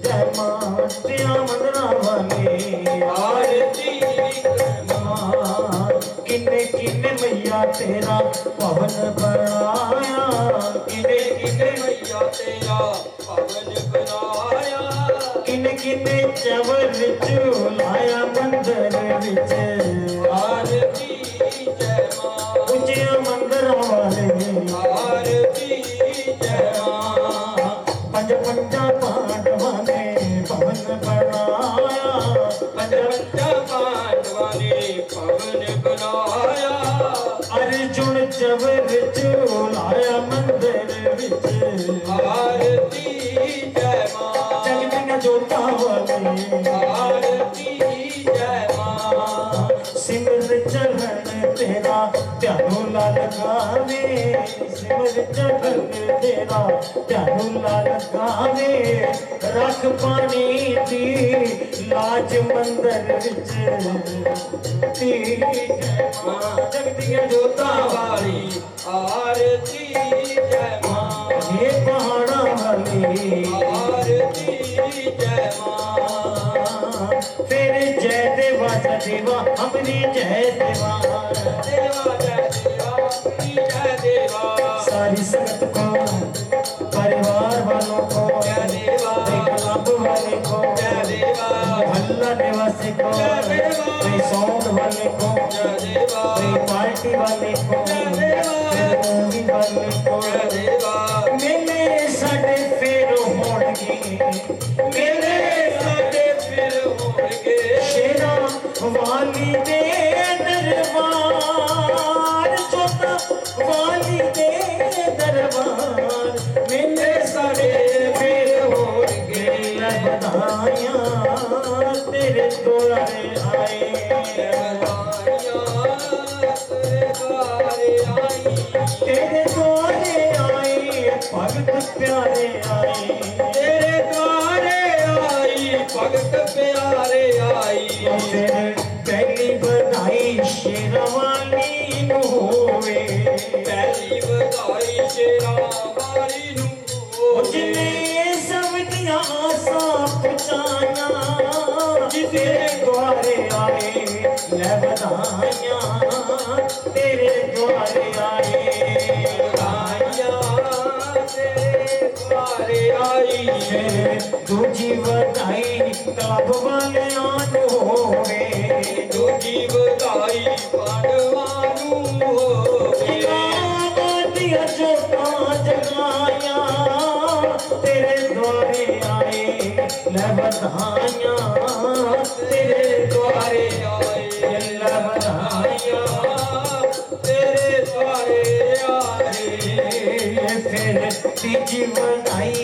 जय मां तिया मंदरा वाली। आरती जय मां किन्ने किन्ने मैया तेरा भवन बनाया, किन्ने किन्ने मैया तेरा भवन बनाया। किन्ने किन्ने चवर झूलाया मंदिर विच। आरती जय मां। उचिया मंदिर वाले आरती जय मां। पंजा पांडवां ने भवन बनाया, पंजा चुन चवर चोलाया मंदिर विच आरती जय मां जगदियां जोतां वाली आरती जय मां सिमर चरण तेरा ध्यानों लाल गावे सिमर चरण तेरा ध्यानों लाल गावे रख पानी दी लाज मंदिर विच ती जय मां जगदियां जोतां वाली आरती जय मां हे पहाड़ा वाली आरती जय मां फिर जय देवा देवा अपनी जय देवा देवा जय देवा अपनी जय देवा सारी संगत को परिवार वालों को जय देवा क्लब वाले को जय देवा मोहल्ला निवासी को जय देवा रिसोर्ट वाले को जय देवा पार्टी वाले को जय देवा मूवी वाले को जय देवा मेले साडे फेर होणगे मेरे साडे फिर होणगे शेरा वाली दे दरबार जोता वाली दे दरबार मेले साडे फेर होणगे बधाइयां तेरे द्वारे आए तेरे द्वारे आए भगत प्यारे आए तेरे द्वारे आई भगत प्यारे आई फिर पहली बधाई शेरवाली नू होवे पहली बधाई शेरा वाली नू जिने सब दियां आसां पहुंचाया जिसे द्वारे आए ले बधाइयां तेरे द्वारे आए तेरे द्वारे आई दूजी बधाई क्लब वाले आनू होवे दूजी बधाई पांडवानू होवे दिया जोतां जगाया तेरे द्वारे आए ले बधाइयां तेरे द्वारे आए ले बधाइयां तेरे द्वारे आए फिर तीजी बधाई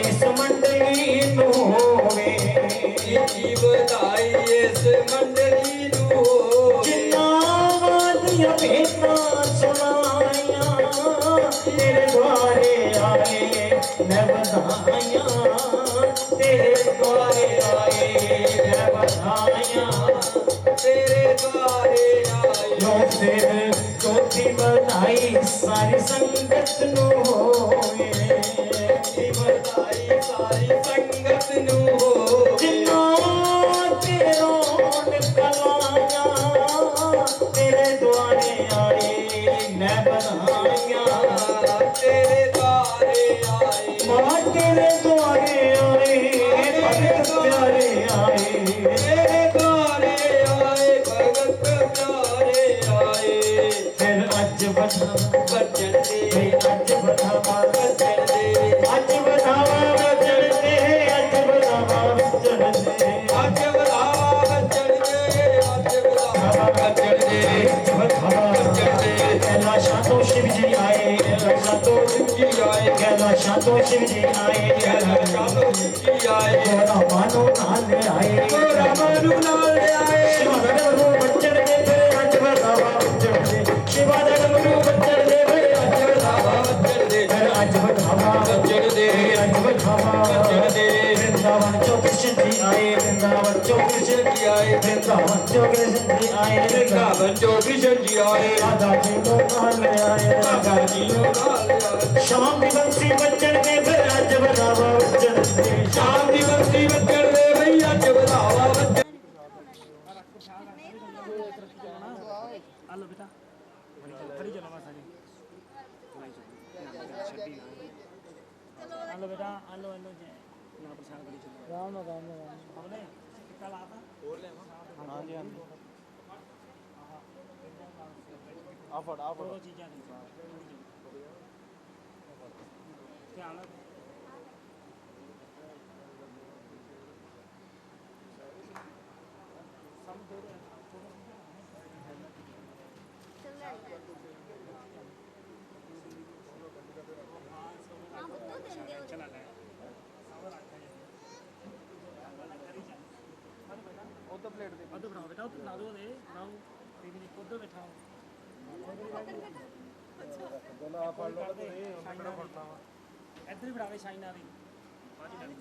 इस मंडली नू होवे तीजी बधाई इस मंडली नू जिन्ना वादियां भेटां सुनाइयां तेरे द्वारे आए मैं बधाइयां तेरे द्वारे आए मैं बधाइयां तेरे द्वारे आए लो फिर चौथी बधाई सारी संगत नू होवे बधाई सारी संगत नू हो जिन्ना तेरो निकलाया तेरे द्वारे आए मैं बधाइयां तेरे द्वारे आए मां तेरे द्वारे आए भगत प्यारे आए तेरे द्वारे आए भगत प्यारे आए फिर अज बधावा बचन दे अज बधावा बचन दे अज बधावा बचन दे अज बधावा बचन दे आज बधावा बचन दे आज बधावा बचन दे अज बधावा बचन दे कैलाशा तो शिव जी आए कैलाशा तो जी आए कैलाशा तो शिव जी आए चालो जी आए गोरा मानो नाल आए गोरा मानू नाल आए शिवादन मनु बच्चन दे फिर अज बधावा बचन दे शिवादन मनु बच्चन दे फिर अज बधावा बचन दे फिर अज बधावा बचन दे अज बधावा बचन दे वृंदावन जो कृष्ण जी आए वृंदावन जो कृष्ण जी आए वृंदावन जो कृष्ण जी आए वृंदावन जो कृष्ण जी आए राधा जी को नाल आए राधा जी नाल आए शाम दी बंसी बच्चन दे फिर अज बधावा बच्चन दे शाम दी बंसी बचन दे भैया च बधावा बचन आलो बेटा आलो आलो जे ना परेशान करी चलो राम राम हमने कल आता और ले हां जी हां आ फड़ दो चीजें थी ध्यान रख सब दे रहे हैं ਉਧਰ ਬਿਠਾਓ ਬੇਟਾ ਉੱਧਰ ਨਾ ਦੋ ਦੇ ਬਣਾਓ ਤੇ ਵੀ ਉਧਰ ਬਿਠਾਓ ਦੋਲਾ ਫੜ ਲਓ ਤੇ ਉਹਨਾਂ ਕਿਹੜਾ ਫੜਨਾ ਵਾ ਇੱਧਰ ਹੀ ਬਿਠਾਵੇ ਸ਼ਾਈਨਾ ਵੀ ਬਾਜੀ ਡਾਲੀ